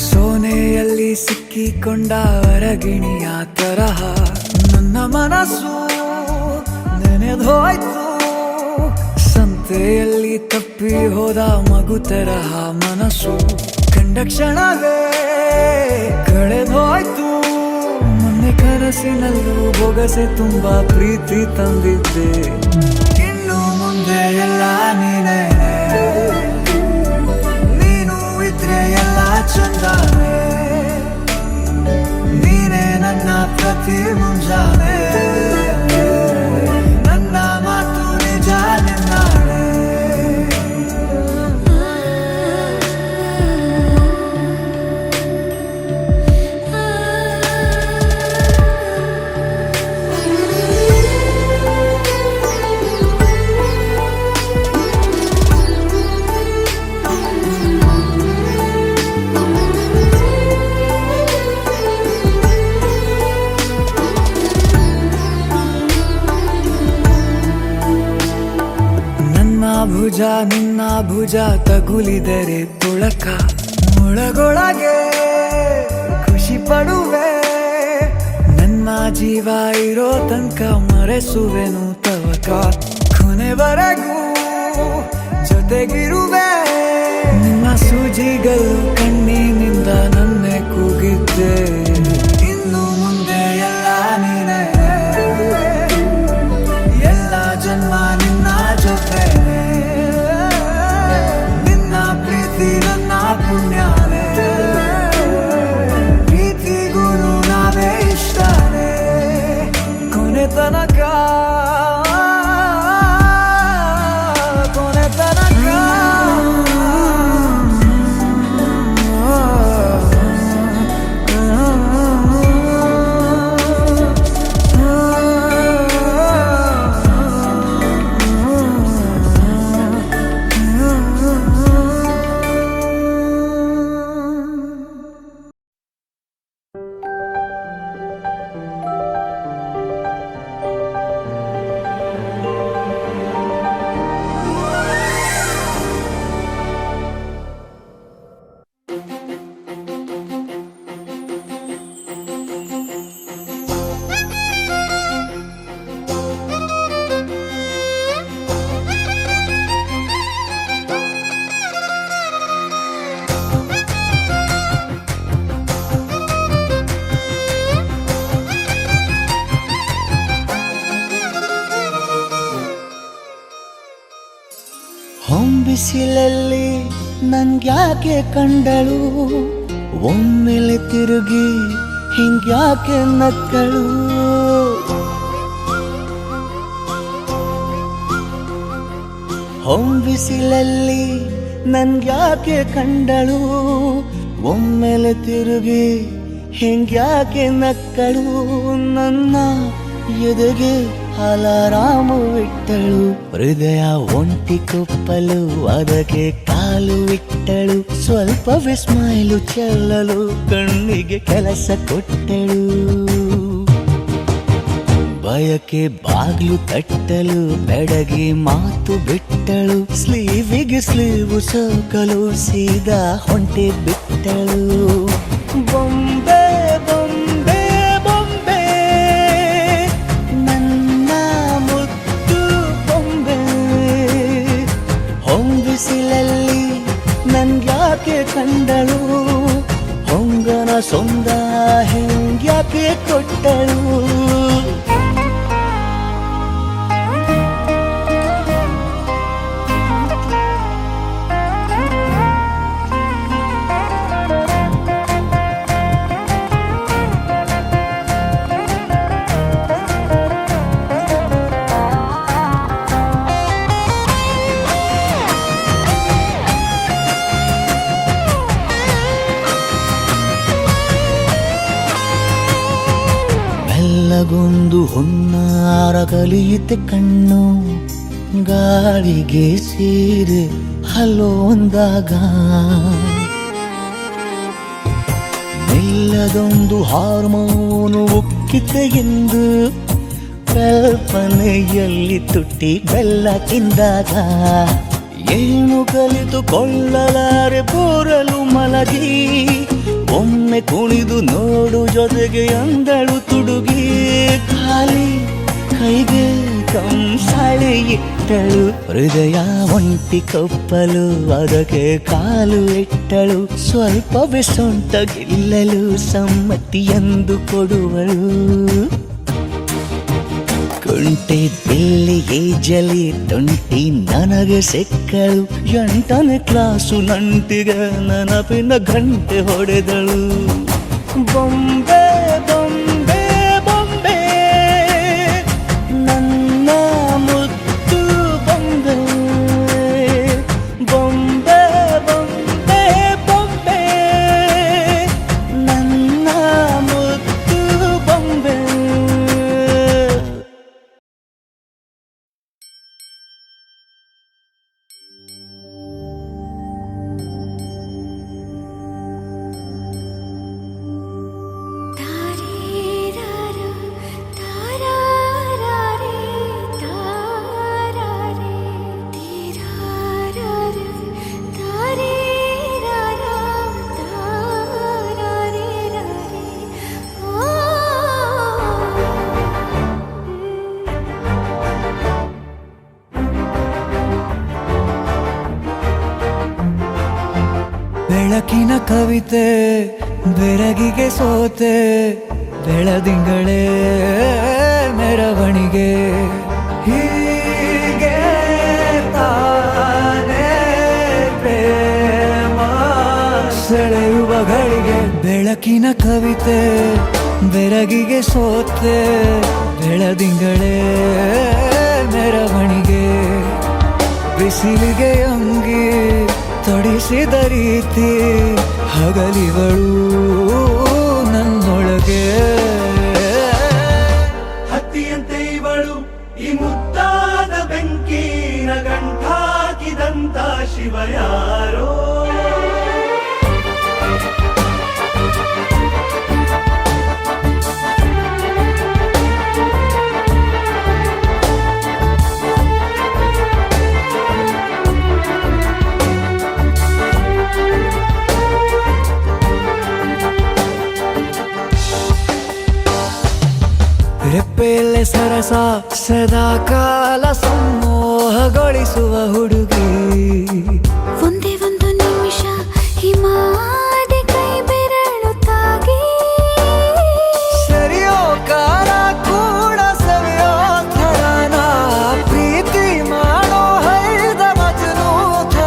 ಸೋನೆಯಲ್ಲಿ ಸಿಕ್ಕಿಕೊಂಡ ಅರಗಿಣಿಯ ತರಹ ನನ್ನ ಮನಸ್ಸು ನೆನೆದೋಯ್ತು ಸಂತೆಯಲ್ಲಿ ತಪ್ಪಿ ಹೋದ ಮಗು ತರಹ ಮನಸ್ಸು ಕಂಡ ಕ್ಷಣವೇ ಕಳೆದೋಯ್ತು ಮೊನ್ನೆ ಕನಸಿನಲ್ಲೂ ಬೊಗಸೆ ತುಂಬಾ ಪ್ರೀತಿ ತಂದಿದ್ದೆ ಇನ್ನು ಮುಂದೆ ಎಲ್ಲ ನೀನೇ ನೀನು ಇದ್ರೆ ಎಲ್ಲ ಚಂದಾನೆ ನೀನೇ ನನ್ನ ಪ್ರತಿ ಮುಂಜಾನೆ ನನ್ನ ಮಾತು ನಿಜ ನಿನ್ನಾಳೆ ಭುಜ ನಿನ್ನ ಭುಜ ತಗುಲಿದರೆ ತುಳಕ ಒಳಗೊಳಗೆ ಖುಷಿ ಪಡುವೆ ನನ್ನ ಜೀವ ಇರೋ ತನಕ ಮರೆಸುವೆನು ತವಕ ಕೊನೆವರೆಗೂ ಜೊತೆಗಿರುವೆ ನಿನ್ನ ಸೂಜಿಗಳು ಕಣ್ಣಿನಿಂದ ನನ್ನೆ ಕೂಗಿದ್ದೆ ಇನ್ನು ಮುಂದೆ ಎಲ್ಲ ನೀನೇ ಎಲ್ಲ ಜನ್ಮ ನಿನ್ನ ಜೊತೆ ನಿನ್ನ ಪ್ರೀತಿ ನನ್ನ ಪುಣ್ಯನೇ ಪ್ರೀತಿಗೂ ನಾವೇ ಇಷ್ಟನೇ ಕೊನೆ ತನಕ ಹೊಂಬಿಸಿಲಲ್ಲಿ ನನ್ಗ್ಯಾಕೆ ಕಂಡಳು ಒಮ್ಮೆಲೆ ತಿರುಗಿ ಹಿಂಗ್ಯಾಕೆ ನಕ್ಕಳು ಹೊಂಬಿಸಿಲಲ್ಲಿ ನನ್ಗ್ಯಾಕೆ ಕಂಡಳು ಒಮ್ಮೆಲೆ ತಿರುಗಿ ಹಿಂಗ್ಯಾಕೆ ನಕ್ಕಳು ನನ್ನ ಎದೆಗೆ ಅಲಾರಾಮು ಇಟ್ಟಳು ಹೃದಯ ಒಂಟಿ ಕೊಪ್ಪಲು ಅದಕ್ಕೆ ಕಾಲು ಇಟ್ಟಳು ಸ್ವಲ್ಪ ವಿಸ್ಮೈಲು ಚೆಲ್ಲಲು ಕಣ್ಣಿಗೆ ಕೆಲಸ ಕೊಟ್ಟಳು ಬಯಕೆ ಬಾಗ್ಲು ತಟ್ಟಲು ಬೆಡಗಿ ಮಾತು ಬಿಟ್ಟಳು ಸ್ಲೀವಿಗೆ ಸ್ಲೀವು ಸೋಕಲು ಸೀದಾ ಹೊಂಟೆ ಬಿಟ್ಟಳು ಬೊಂಬೆ ಬೊಂಬೆ ಬೊಂಬೆ ನನ್ನ ಮುದ್ದು ಬೊಂಬೆ ಹೊಂಬಿಸಿಲಲ್ಲಿ ನನ್ಗ್ಯಾಕೆ ಕಂಡಳು ಹೊಂಗನ ಸೊಂದ ಹೆಂಗ್ಯಾಕೆ ಕೊಟ್ಟಳು ಗೊಂದು ಹೊನ್ನಾರ ಕಲಿಯುತ್ತೆ ಕಣ್ಣು ಗಾಳಿಗೆ ಸೀರೆ ಹಲೋಂದಾಗ ಮೆಲ್ಲದೊಂದು ಹಾರ್ಮೋನು ಉಕ್ಕಿತೆ ಎಂದು ಕಲ್ಪನೆಯಲ್ಲಿ ತುಟ್ಟಿ ಬೆಲ್ಲ ತಿಂದಾಗ ಏನು ಕಲಿತುಕೊಳ್ಳಲಾರೆ ಬೋರಲು ಮಲಗಿ ಒಮ್ಮೆ ಕುಣಿದು ನೋಡು ಜೊತೆಗೆ ಅಂದಳು ತುಡುಗಿ ಖಾಲಿ ಕೈಗೆ ಕಂಸಾಳೆ ಇಟ್ಟಳು ಹೃದಯ ಒಂಟಿ ಕಪ್ಪಲು ಅದಕ್ಕೆ ಕಾಲು ಇಟ್ಟಳು ಸ್ವಲ್ಪವೇ ಸೊಂಟ ಗೆಲ್ಲಲು ಸಮ್ಮತಿ ಎಂದು ಕೊಡುವಳು ಕುಂಟೆ ಬಿಲ್ಲಿಗೆ ಜಲಿ ತುಂಟಿ ನನಗೆ ಸಿಕ್ಕಳು 8ನೇ ಕ್ಲಾಸು ನಂಟಿಗೆ ನೆನಪಿನ ಗಂಟೆ ಹೊಡೆದಳು ಬೊಂಬೆ ಬೊಂಬೆ ಬೊಂಬೆ ನನ್ನ ಮುದ್ದು ಬೊಂಬೆ ಬೊಂಬೆ ಬೊಂಬೆ ಬೊಂಬೆ ನನ್ನ ಮುದ್ದು ಬೊಂಬೆ ಬೆಳಕಿನ ಕವಿತೆ ಬೆರಗಿಗೆ ಸೋತೆ ಬೆಳದಿಂಗಳೇ ಮೆರವಣಿಗೆ ಹೀಗೆ ತಾನೇ ಪ್ರೇಮ ಸೆಳೆಯುವ ಗಳಿಗೆ ಬೆಳಕಿನ ಕವಿತೆ ಬೆರಗಿಗೆ ಸೋತೆ ಬೆಳದಿಂಗಳೇ ಮೆರವಣಿಗೆ ಬಿಸಿಲಿಗೆ ಅಂಗಿ ತೊಡಿಸಿದ ರೀತಿ ಹಗಲಿಗಳು ನನ್ನೊಳಗೆ ಹತ್ತಿಯಂತೆ ಇವಳು ಈ ಮುದ್ದಾದ ಬೆಂಕಿನ ಗಂಟಾಕಿದಂತ ಶಿವ ಯಾರೋ ರೆಪ್ಪೆಯಲ್ಲೇ ಸರಸ ಸದಾ ಕಾಲ ಸಂಮೋಹಗೊಳಿಸುವ ಹುಡುಗಿ ಒಂದೇ ಒಂದು ನಿಮಿಷ ಹಿಮಾದಿ ಕೈ ಬೆರಳು ತಾಗಿ ಸರಿಯೋ ಕಾಲ ಕೂಡ ಸವಿಯೋ ಥರನ ಪ್ರೀತಿ ಮಾಡೋ ಹೈದ ಮಜನು ಥರ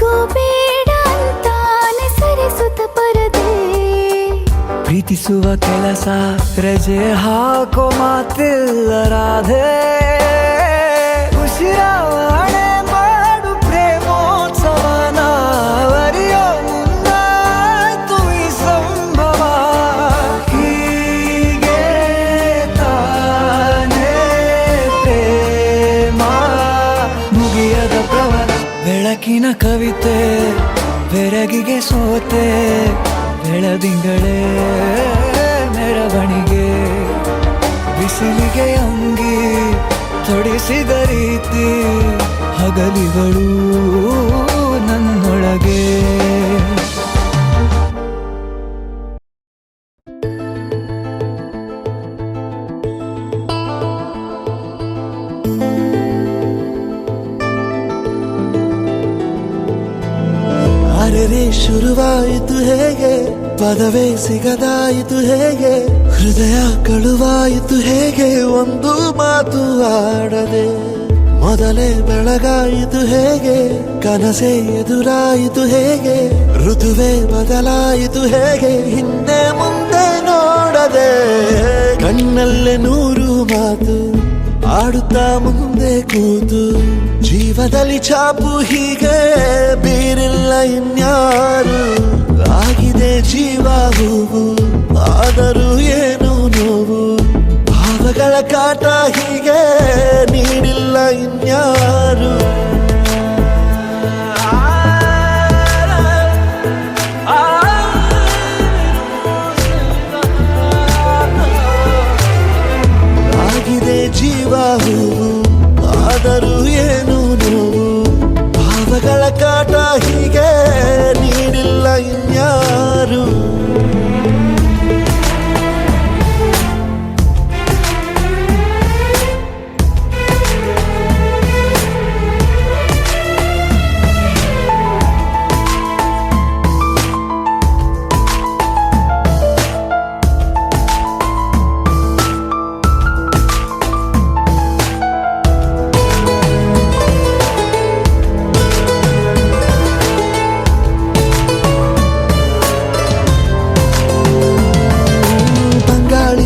ಸಿಗೋ ಬೇಡ ಅಂತಾನೆ ಸರಿಸುತ್ತ ಪರದೆ. ಪ್ರೀತಿಸುವ ಕೆಲಸ ರಜೆ ಹಾಕೋ ಮಾತಿಲ್ಲ ರಾಧೆ. ಉಸಿರಾವಣೆ ಮಾಡು ಪ್ರೇಮೋತ್ಸವನ ಅರಿಯೋ ಮುಂದಾಯ್ತು ಈ ಸಂಭವ. ಹೀಗೆ ತಾನೇ ಪ್ರೇಮ ಮುಗಿಯದ ಪ್ರವರ. ಬೆಳಕಿನ ಕವಿತೆ ಬೆರಗಿಗೆ ಸೋತೆ, ಬೆಳದಿಂಗಳೇ ಮೆರವಣಿಗೆ. ಬಿಸಿಲಿಗೆ ಅಂಗಿ ತೊಡಿಸಿದ ರೀತಿ ಹಗಲಿಗಳು ನನ್ನೊಳಗೆ. ಅರೆರೆ ಶುರುವಾಯಿತು ಹೇಗೆ, ಪದವೇ ಸಿಗದಾಯಿತು ಹೇಗೆ, ಹೃದಯ ಕಳುವಾಯಿತು ಹೇಗೆ, ಒಂದು ಮಾತು ಆಡದೆ. ಮೊದಲೇ ಬೆಳಗಾಯಿತು ಹೇಗೆ, ಕನಸೇ ಎದುರಾಯಿತು ಹೇಗೆ, ಋತುವೇ ಬದಲಾಯಿತು ಹೇಗೆ, ಹಿಂದೆ ಮುಂದೆ ನೋಡದೆ. ಕಣ್ಣಲ್ಲೇ ನೂರು ಮಾತು ಆಡುತ್ತಾ ಮುಂದೆ ಕೂತು, ಜೀವದಲ್ಲಿ ಛಾಪು ಹೀಗೆ ಬೀರಿಲ್ಲ ಇನ್ಯಾರು. ಆಗಿದೆ ಜೀವ ಹೂವು, ಆದರೂ ಏನು ನೋವು, ಭಾವಗಳ ಕಾಟ ಹೀಗೆ ನೀಡಿಲ್ಲ ಇನ್ಯಾರು. ಆಗಿದೆ ಜೀವ ಹೂವು, ಆದರೂ ಏನು ನೋವು, ಭಾವಗಳ ಕಾಟ ಹೀಗೆ ನೀಡಿಲ್ಲ ಇನ್ಯಾರು.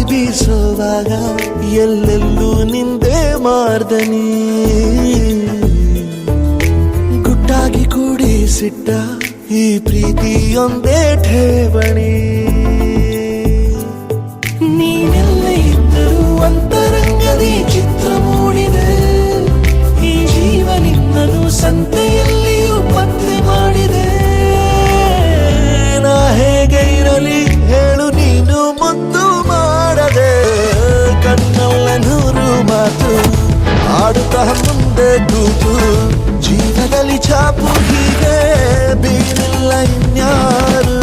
ಬೀಸೋವಾಗ ಎಲ್ಲೆಲ್ಲೂ ನಿಂದೆ ಮಾರ್ದನಿ, ಗುಟ್ಟಾಗಿ ಕೂಡಿಸಿಟ್ಟ ಈ ಪ್ರೀತಿಯೊಂದೇ ಠೇವಣಿ. ನೀನೆಲ್ಲ ಇದ್ದರೂ ಅಂತರಂಗದಿ ಚಿತ್ರ ಮೂಡಿದೆ, ಈ ಜೀವ ನಿನ್ನನು ಸಂತೆಯಲ್ಲಿಯೂ ಪತ್ತೆ ಮಾಡಿದೆ. ನಾ ಹೇಗೆ ಇರಲಿ ಹೇಳು ನೀನು ಮುದ್ದು ಮಾಡದೆ, ಕಣ್ಣಲ್ಲ ನೂರು ಮಾತು ಆಡುತ್ತಾ ಮುಂದೆ ಕೂತು, ಜೀವದಲ್ಲಿ ಛಾಪು ಹೀಗೆ ಬೀರಿಲ್ಲ ಇನ್ಯಾರು.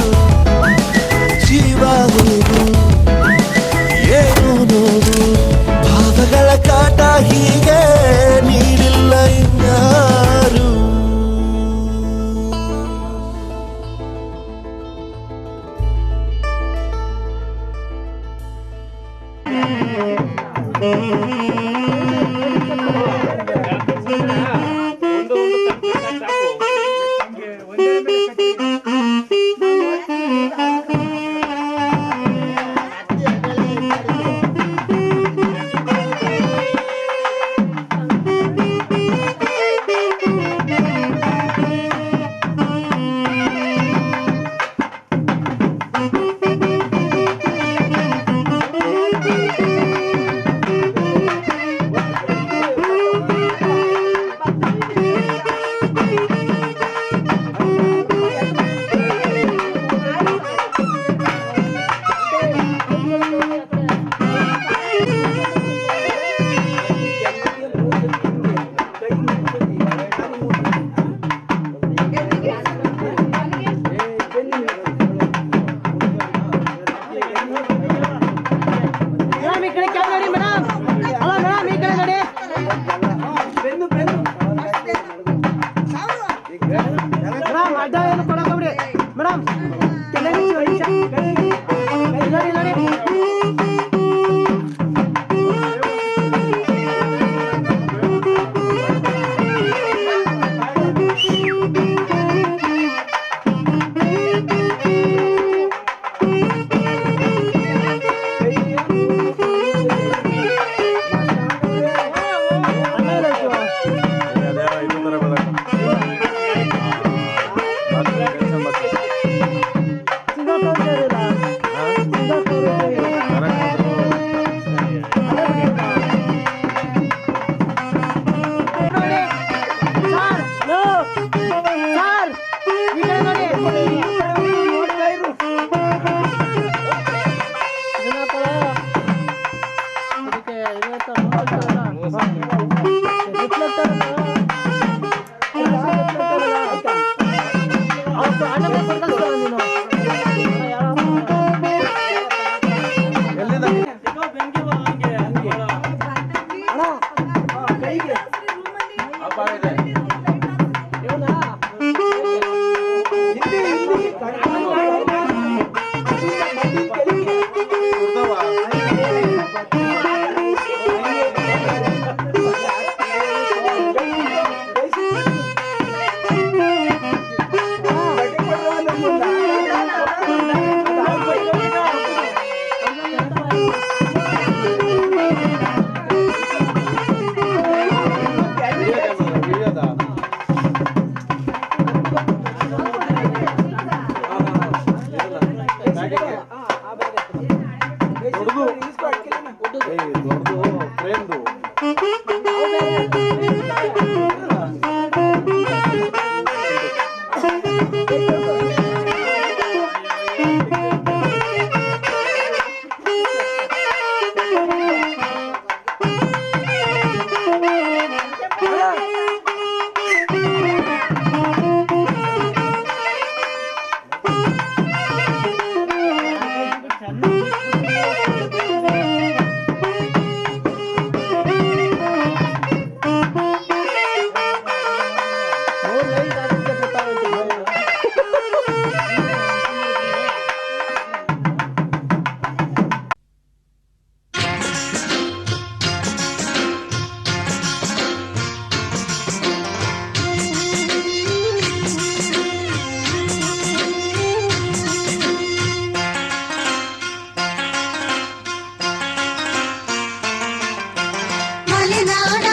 ಮಲೆನಾಡ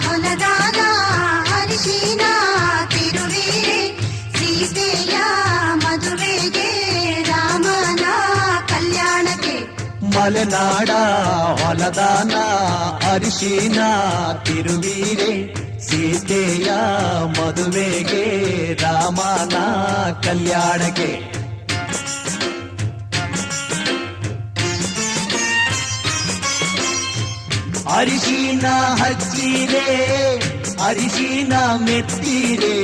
ಹೊಲದಾಗ ಅರಿಶಿನ ತಿರುವಿರೆ ಸೀತೆಯ ಮದುವೆಗೆ ರಾಮನ ಕಲ್ಯಾಣಕ್ಕೆ. ಮಲೆನಾಡ ಹೊಲದಾನ ಅರಿಶಿನ ತಿರುವೀರೆ ಸೀತೆಯ ಮದುವೆಗೆ ರಾಮನ ಕಲ್ಯಾಣಕ್ಕೆ. ಅರಿಶಿನ ಹಚ್ಚಿರೆ ಅರಿಶಿನ ಮೆತ್ತಿರೆ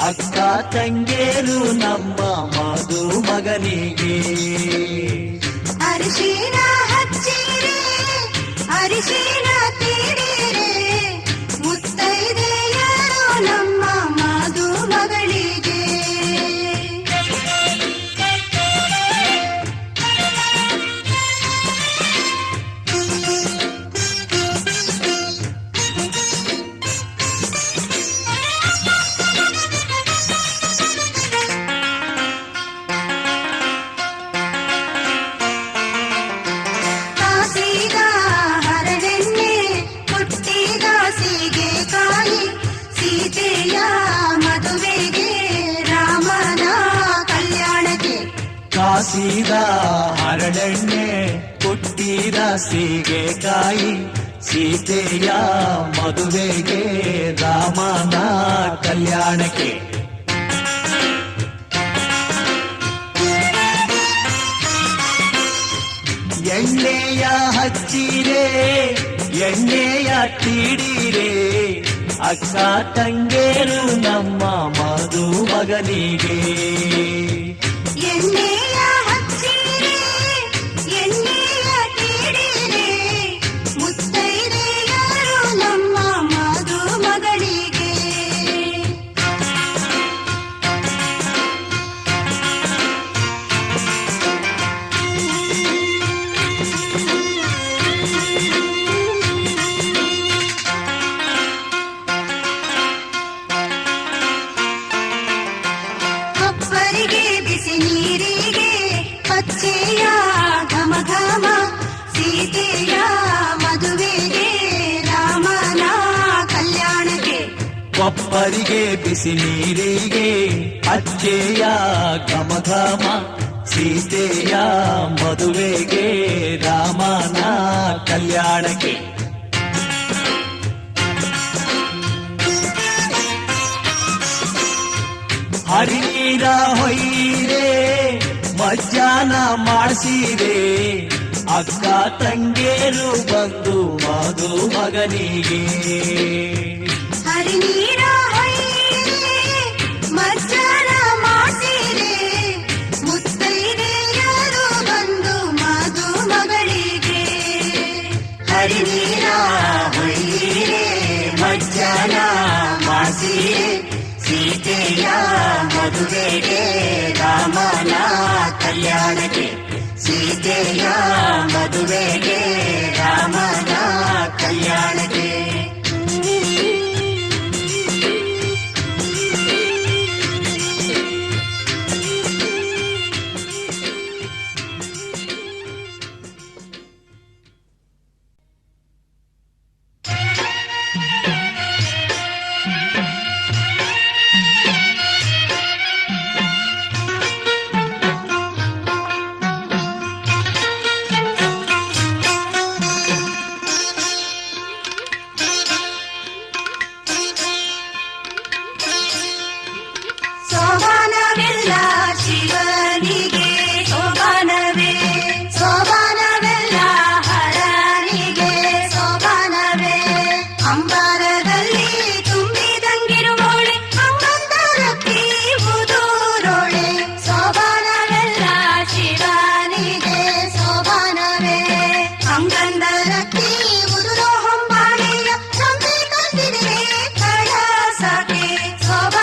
ಅಕ್ಕ ತಂಗೇರು ನಮ್ಮ ಮದುಮಗನಿಗೆ. ಅರಿಶಿನ ಹಚ್ಚಿರೆ ಅರಿಶಿನ ತೀರಿರೆ ಮುತ್ತೈದೆಯರು ನಮ್ಮ ಮದುಮಗಳಿಗೆ. ಕಾಸಿದ ಹರಳೆಣ್ಣೆ ಹುಟ್ಟಿದ ಸೀಗೆಕಾಯಿ ಸೀತೆಯ ಮದುವೆಗೆ ರಾಮನ ಕಲ್ಯಾಣಕ್ಕೆ. ಕಾಸಿದ ಹರಳೆಣ್ಣೆ ಕುಟ್ಟಿದ ಸೀಗೆಕಾಯಿ ಸೀತೆಯ ಮದುವೆಗೆ ರಾಮನ ಕಲ್ಯಾಣಕ್ಕೆ. ಎಣ್ಣೆಯ ಹಚ್ಚಿರೆ ಎಣ್ಣೆಯ ತೀಡಿರೆ ಅಕ್ಕ ತಂಗೇರು ನಮ್ಮ ಮದುಮಗನಿಗೆ. ಎಣ್ಣೆಯ ಹಚ್ಚಿರೆ ಎಣ್ಣೆಯ ತೀಡಿರೆ ಮುತ್ತೈದೆಯರು ನಮ್ಮ ಮದುಮಗಳಿಗೆ. ಅಪ್ಪರಿಗೆ ಬಿಸಿ ನೀರಿಗೆ ಪಚ್ಚೆಯ ಘಮ ಘಮ ಸೀತೆಯ ಮದುವೆಗೆ ರಾಮನ ಕಲ್ಯಾಣಕ್ಕೆ. ಕೊಪ್ಪರಿಗೆ ಬಿಸಿ ನೀರಿಗೆ ಅಚ್ಚೆಯ ಘಮ ಘಮ ಸೀತೆಯ ಮದುವೆಗೆ ರಾಮನ ಕಲ್ಯಾಣಕ್ಕೆ. ಹರಿನೀರ ಹೊಯ್ಯಿರೆ ಮಜ್ಜಾನ ಮಾಡಿಸಿರೆ ಅಕ್ಕ ತಂಗೇರು ಬಂದು ಮದುಮಗನಿಗೆ. ಹರಿನೀರ ಹೊಯ್ಯಿರೆ ಮಜ್ಜನ ಮಾಡಿಸಿರೆ ಮುತ್ತೈದೆಯರು ಬಂದು ಮದುಮಗಳಿಗೆ. ಹರಿನೀರ ಹೊಯ್ಯಿರೆ ಮಜ್ಜನ ಮಾಡಿಸಿರೆ ಸೀತೆಯ ಮದುವೆಗೆ ರಾಮನ ಕಲ್ಯಾಣಕ್ಕೆ. ಸೀತೆಯ ಮದುವೆಗೆ ರಾಮನ ಕಲ್ಯಾಣಕ್ಕೆ. ಸೋಬಾನವೆಲ್ಲ ಶಿವನಿಗೆ ಸೋಬಾನವೇ ಸೋಬಾನವೆಲ್ಲ ಹರನಿಗೆ ಸೋಬಾನವೇ. ಅಂಬಾರದಲ್ಲಿ ತುಂಬಿದಂಗಿರುವೋಳೆ ಅಂಗಂಧರಕ್ಕಿ ಉದುರೋಳೆ ಸೋಬಾನವೆಲ್ಲ ಶಿವನಿಗೆ ಸೋಬಾನವೇ. ಅಂಗಂಧರಕ್ಕಿ ಉದುರೋ ಹೊಂಬಾಳೆಯ ನಂಬಿ ಕಂದಿದೆ ಕಳಸಕ್ಕೆ ಸೋಬಾನ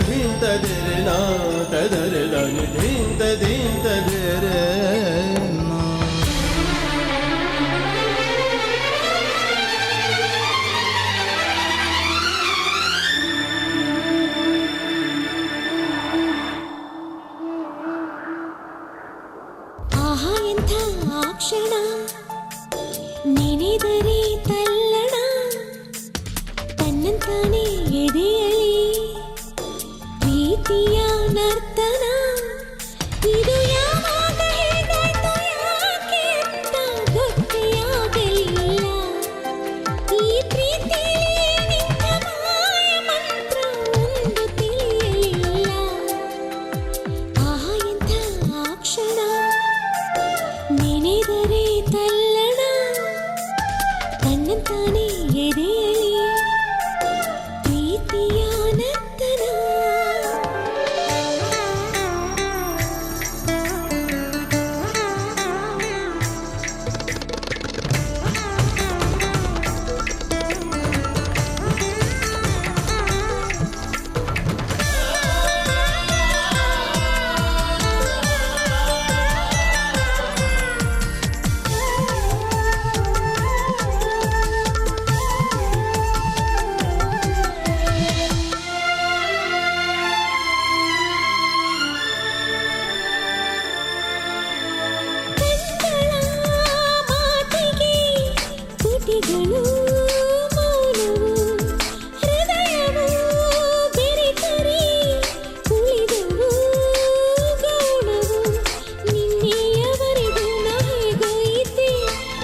ಧೀಂ ತದರೆ ನಾ ತದರೆ ದಾನಿ ಧೀಂ ತದರೆ ನಾ. ಆಹಾ ಎಂಥ ಆ ಕ್ಷಣ ನೆನೆದರೆ ತಲ್ಲಣ ತನ್ನಂತಾನೆ ಎದೆಯಲಿ ಪ್ರೀತಿಯ ನರ್ತನ ಇದು ಯಾವಾಗ ಹೇಗಾಯ್ತು ಯಾಕೆ ಅಂತ ಗೊತ್ತೇ ಆಗಲಿಲ್ಲ ಈ ಪ್ರೀತಿಯಲ್ಲಿ ನಿಂತ ಮಾಯ ಮಂತ್ರ ಒಂದು ತಿಳಿಯಲಿಲ್ಲ ಆಹಾ ಎಂಥ ಆ ಕ್ಷಣ ನೆನೆದರೆ ತಲ್ಲಣ ತನ್ನಂತಾನೆ ಎದೆಯಲಿ ಪ್ರೀತಿಯ ನರ್ತನ. ಮಾತಿಗೆ ತುಟಿಗಳು ಮೌನವು ಹೃದಯವು ಬೆರೆತರೆ ಉಳಿದವು ಗೌಣವು ನಿನ್ನೆಯವರೆಗೂ ನಾ ಹೇಗೋ ಇದ್ದೆ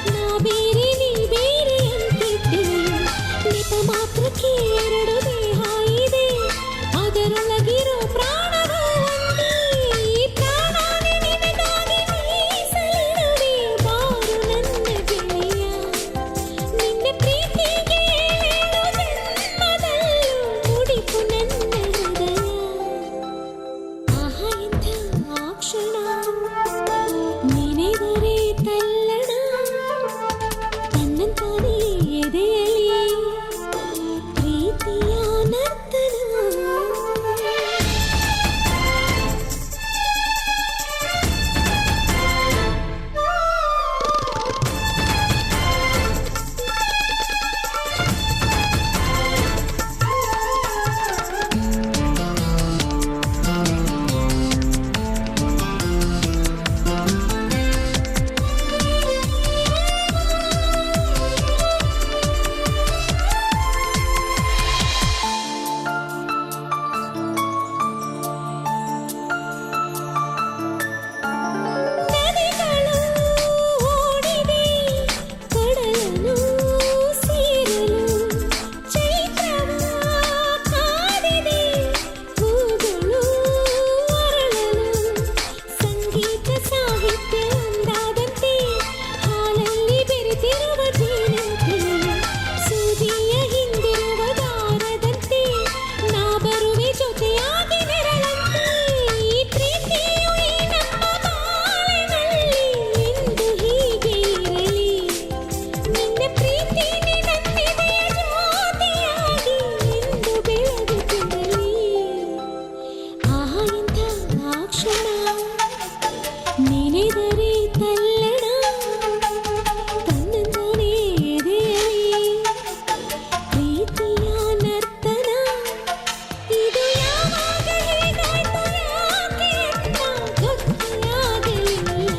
ನಾ ಬೇರೆ ನೀ ಬೇರೆ ಅಂತಿದ್ದೆ ನೆಪ ಮಾತ್ರಕ್ಕೆ ಎರಡು ದೇಹ ಇದೆ ಅದರೊಳಗಿರೋ ಪ್ರಾಣವು ಒಂದೇ ಈ ಪ್ರಾಣನೇ ನಿನಗಾಗಿ ಮೀಸಲಿಡುವೆ ಬಾರು ನನ್ನ ಗೆಳೆಯ ನಿನ್ನ ಪ್ರೀತಿಗೆ ಏಳು ಜನ್ಮದಲ್ಲೂ ಮುಡಿಪು ನನ್ನ ಹೃದಯ ಆಹಾ ಎಂಥ ಆ ಕ್ಷಣ ನೆನೆದರೆ ತಲ್ಲಣ ತನ್ನಂತಾನೆ ಎದೆಯಲಿ ಪ್ರೀತಿಯ ನರ್ತನ. ನದಿಗಳು ಓಡಿದೆ ಕಡಲನ್ನು ಸೇರಲು ಚೈತ್ರವ ಕಾದಿದೆ ಹೂಗಳು ಅರಳಲು ಸಂಗೀತ ಸಾಹಿತ್ಯ ಒಂದಾದಂತೆ ಹಾಲಲ್ಲಿ ಬೆರೆತಿರುವ ಜೇನಂತೆ ಸೂಜಿಯ ಹಿಂದಿರುವ ದಾರದಂತೆ ನಾ ಬರುವೆ ಜೊತೆಯಾಗಿ ನೆರಳಂತೆ ಈ ಪ್ರೀತಿಯು ಈ ನಮ್ಮ ಬಾಳಿನಲ್ಲಿ ಎಂದು ಹೀಗೆ ಇರಲಿ ನಿನ್ನ ಪ್ರೀತಿ ನನ್ನೆದೆಯ ಜ್ಯೋತಿಯಾಗಿ ಎಂದು ಬೆಳಗುತ್ತಿರಲಿ ಆಹಾ ಎಂಥ ಆ ಕ್ಷಣ ನೆನೆದರೆ ತಲ್ಲಣ ತನ್ನಂತಾನೆ ಎದೆಯಲಿ ಪ್ರೀತಿಯ ನರ್ತನ ಇದು ಯಾವಾಗ ಹೇಗಾಯ್ತು ಯಾಕೆ ಅಂತ ಗೊತ್ತೇ ಆಗಲಿಲ್ಲ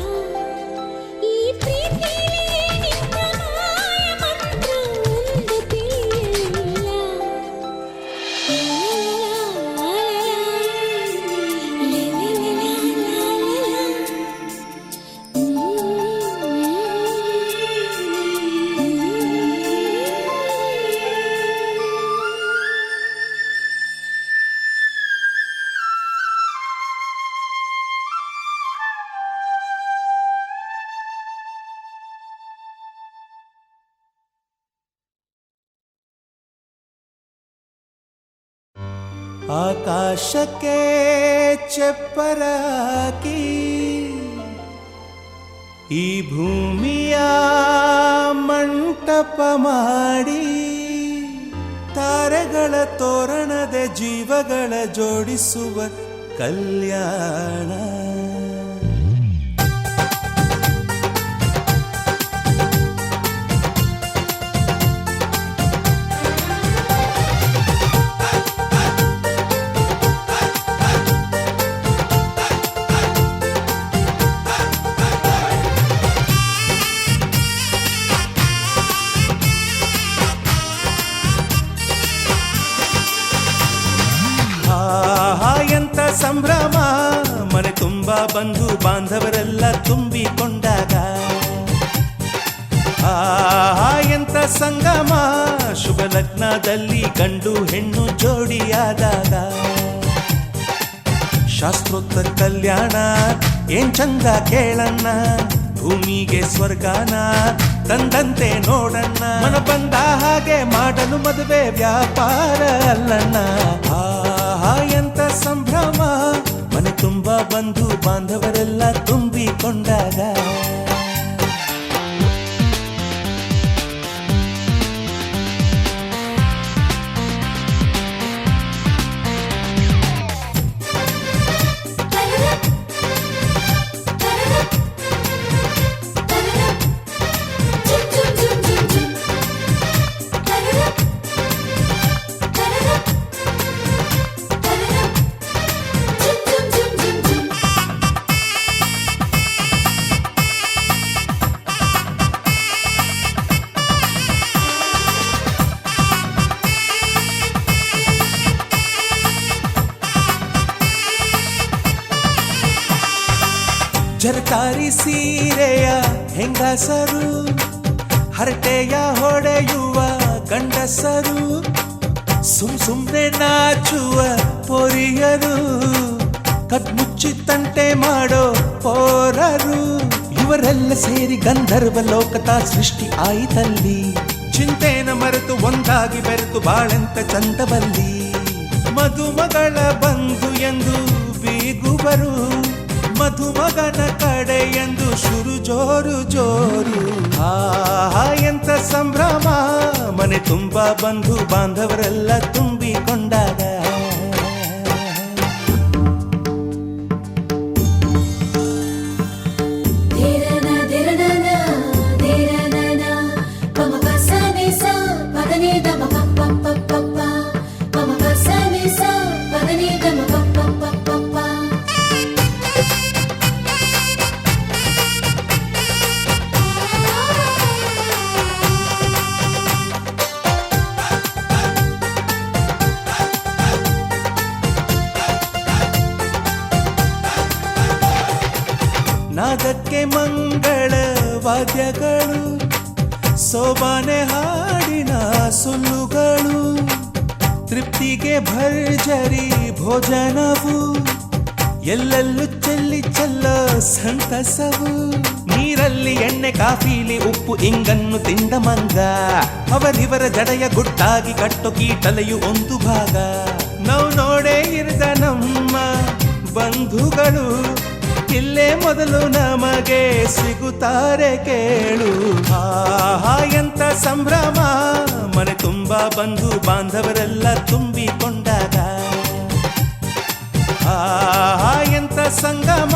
ಈ ಪ್ರೀತಿಯಲ್ಲಿ ನಿಂತ ಮಾಯ ಮಂತ್ರ ಒಂದು ತಿಳಿಯಲಿಲ್ಲ ಆಕಾಶಕ್ಕೆ ಚಪ್ಪರಾಕಿ ಈ ಭೂಮಿಯ ಮಂಟಪ ಮಾಡಿ ತಾರೆಗಳ ಹರೆಗಳ ತೋರಣದೆ ಜೀವಗಳ ಜೋಡಿಸುವ ಕಲ್ಯಾಣ. ಎಂತ ಸಂಭ್ರಮ, ಮನೆ ತುಂಬಾ ಬಂಧು ಬಾಂಧವರೆಲ್ಲ ತುಂಬಿಕೊಂಡಾಗ. ಎಂತ ಸಂಗಮ, ಶುಭ ಲಗ್ನದಲ್ಲಿ ಗಂಡು ಹೆಣ್ಣು ಜೋಡಿಯಾದಾಗ. ಶಾಸ್ತ್ರೋಕ್ತ ಕಲ್ಯಾಣ ಏನ್ ಚಂದ ಕೇಳಣ್ಣ, ಭೂಮಿಗೆ ಸ್ವರ್ಗಾನ ತಂದಂತೆ ನೋಡಣ್ಣ. ಮನ ಬಂದ ಹಾಗೆ ಮಾಡಲು ಮದುವೆ ವ್ಯಾಪಾರ ಅಲ್ಲಣ್ಣ. ಎಂತ ಸಂಭ್ರಮ, ಮನೆ ತುಂಬಾ ಬಂಧು ಬಾಂಧವರೆಲ್ಲ ತುಂಬಿಕೊಂಡಾಗ. ಜರಕಾರಿ ಸೀರೆಯ ಹೆಂಗಸರು, ಹರಟೆಯ ಹೊಡೆಯುವ ಗಂಡಸರು, ಸುಮ್ನೆ ನಾಚುವ ಪೊರಿಯರು, ಕದ್ಮುಚ್ಚಿ ತಂಟೆ ಮಾಡೋ ಪೋರರು. ಇವರೆಲ್ಲ ಸೇರಿ ಗಂಧರ್ವ ಲೋಕದ ಸೃಷ್ಟಿ ಆಯಿತಲ್ಲಿ. ಚಿಂತೆನ ಮರೆತು ಒಂದಾಗಿ ಬೆರೆತು ಬಾಳೆಂತ ಚಂದವಲ್ಲಿ. ಮದುಮಗಳ ಬಂಧು ಎಂದು ಬೀಗುವರು, ಮಧುಮಗನ ಕಡೆ ಎಂದು ಶುರು ಜೋರು ಜೋರು. ಎಂತ ಸಂಭ್ರಮ, ಮನೆ ತುಂಬಾ ಬಂಧು ಬಾಂಧವರೆಲ್ಲ ತುಂಬಿಕೊಂಡಾಗ. ನಾದಕ್ಕೆ ಮಂಗಳ ವಾದ್ಯಗಳು, ಸೋಬಾನೆ ಹಾಡಿನ ಸುಳ್ಳುಗಳು, ತೃಪ್ತಿಗೆ ಭರ್ಜರಿ ಭೋಜನವು, ಎಲ್ಲೆಲ್ಲೂ ಚೆಲ್ಲಿ ಚೆಲ್ಲೋ ಸಂತಸವು. ನೀರಲ್ಲಿ ಎಣ್ಣೆ ಕಾಫಿಲಿ ಉಪ್ಪು ಇಂಗನ್ನು ತಿಂದ ಮಂಗ, ಅವರಿವರ ಜಡೆಯ ಗುಟ್ಟಾಗಿ ಕಟ್ಟು ಕೀಟಲೆಯು ಒಂದು ಭಾಗ. ನಾವು ನೋಡೇ ಇರದ ನಮ್ಮ ಬಂಧುಗಳು ಇಲ್ಲೇ ಮೊದಲು ನಮಗೆ ಸಿಗುತ್ತಾರೆ ಕೇಳು. ಎಂತ ಸಂಭ್ರಮ, ಮನೆ ತುಂಬಾ ಬಂಧು ಬಾಂಧವರೆಲ್ಲ ತುಂಬಿಕೊಂಡಾಗ. ಎಂತ ಸಂಗಮ,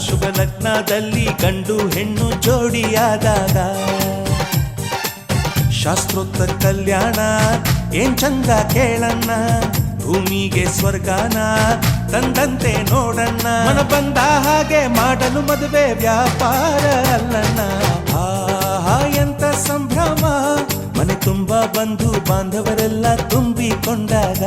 ಶುಭ ಲಗ್ನದಲ್ಲಿ ಗಂಡು ಹೆಣ್ಣು ಜೋಡಿಯಾದಾಗ. ಶಾಸ್ತ್ರೋಕ್ತ ಕಲ್ಯಾಣ ಏನ್ ಚಂದ ಕೇಳಣ್ಣ, ಭೂಮಿಗೆ ಸ್ವರ್ಗಾನ ತಂದಂತೆ ನೋಡಣ್ಣ. ಮನ ಬಂದ ಹಾಗೆ ಮಾಡಲು ಮದುವೆ ವ್ಯಾಪಾರ ಅಲ್ಲಣ್ಣ. ಎಂತ ಸಂಭ್ರಮ, ಮನೆ ತುಂಬಾ ಬಂಧು ಬಾಂಧವರೆಲ್ಲ ತುಂಬಿಕೊಂಡಾಗ.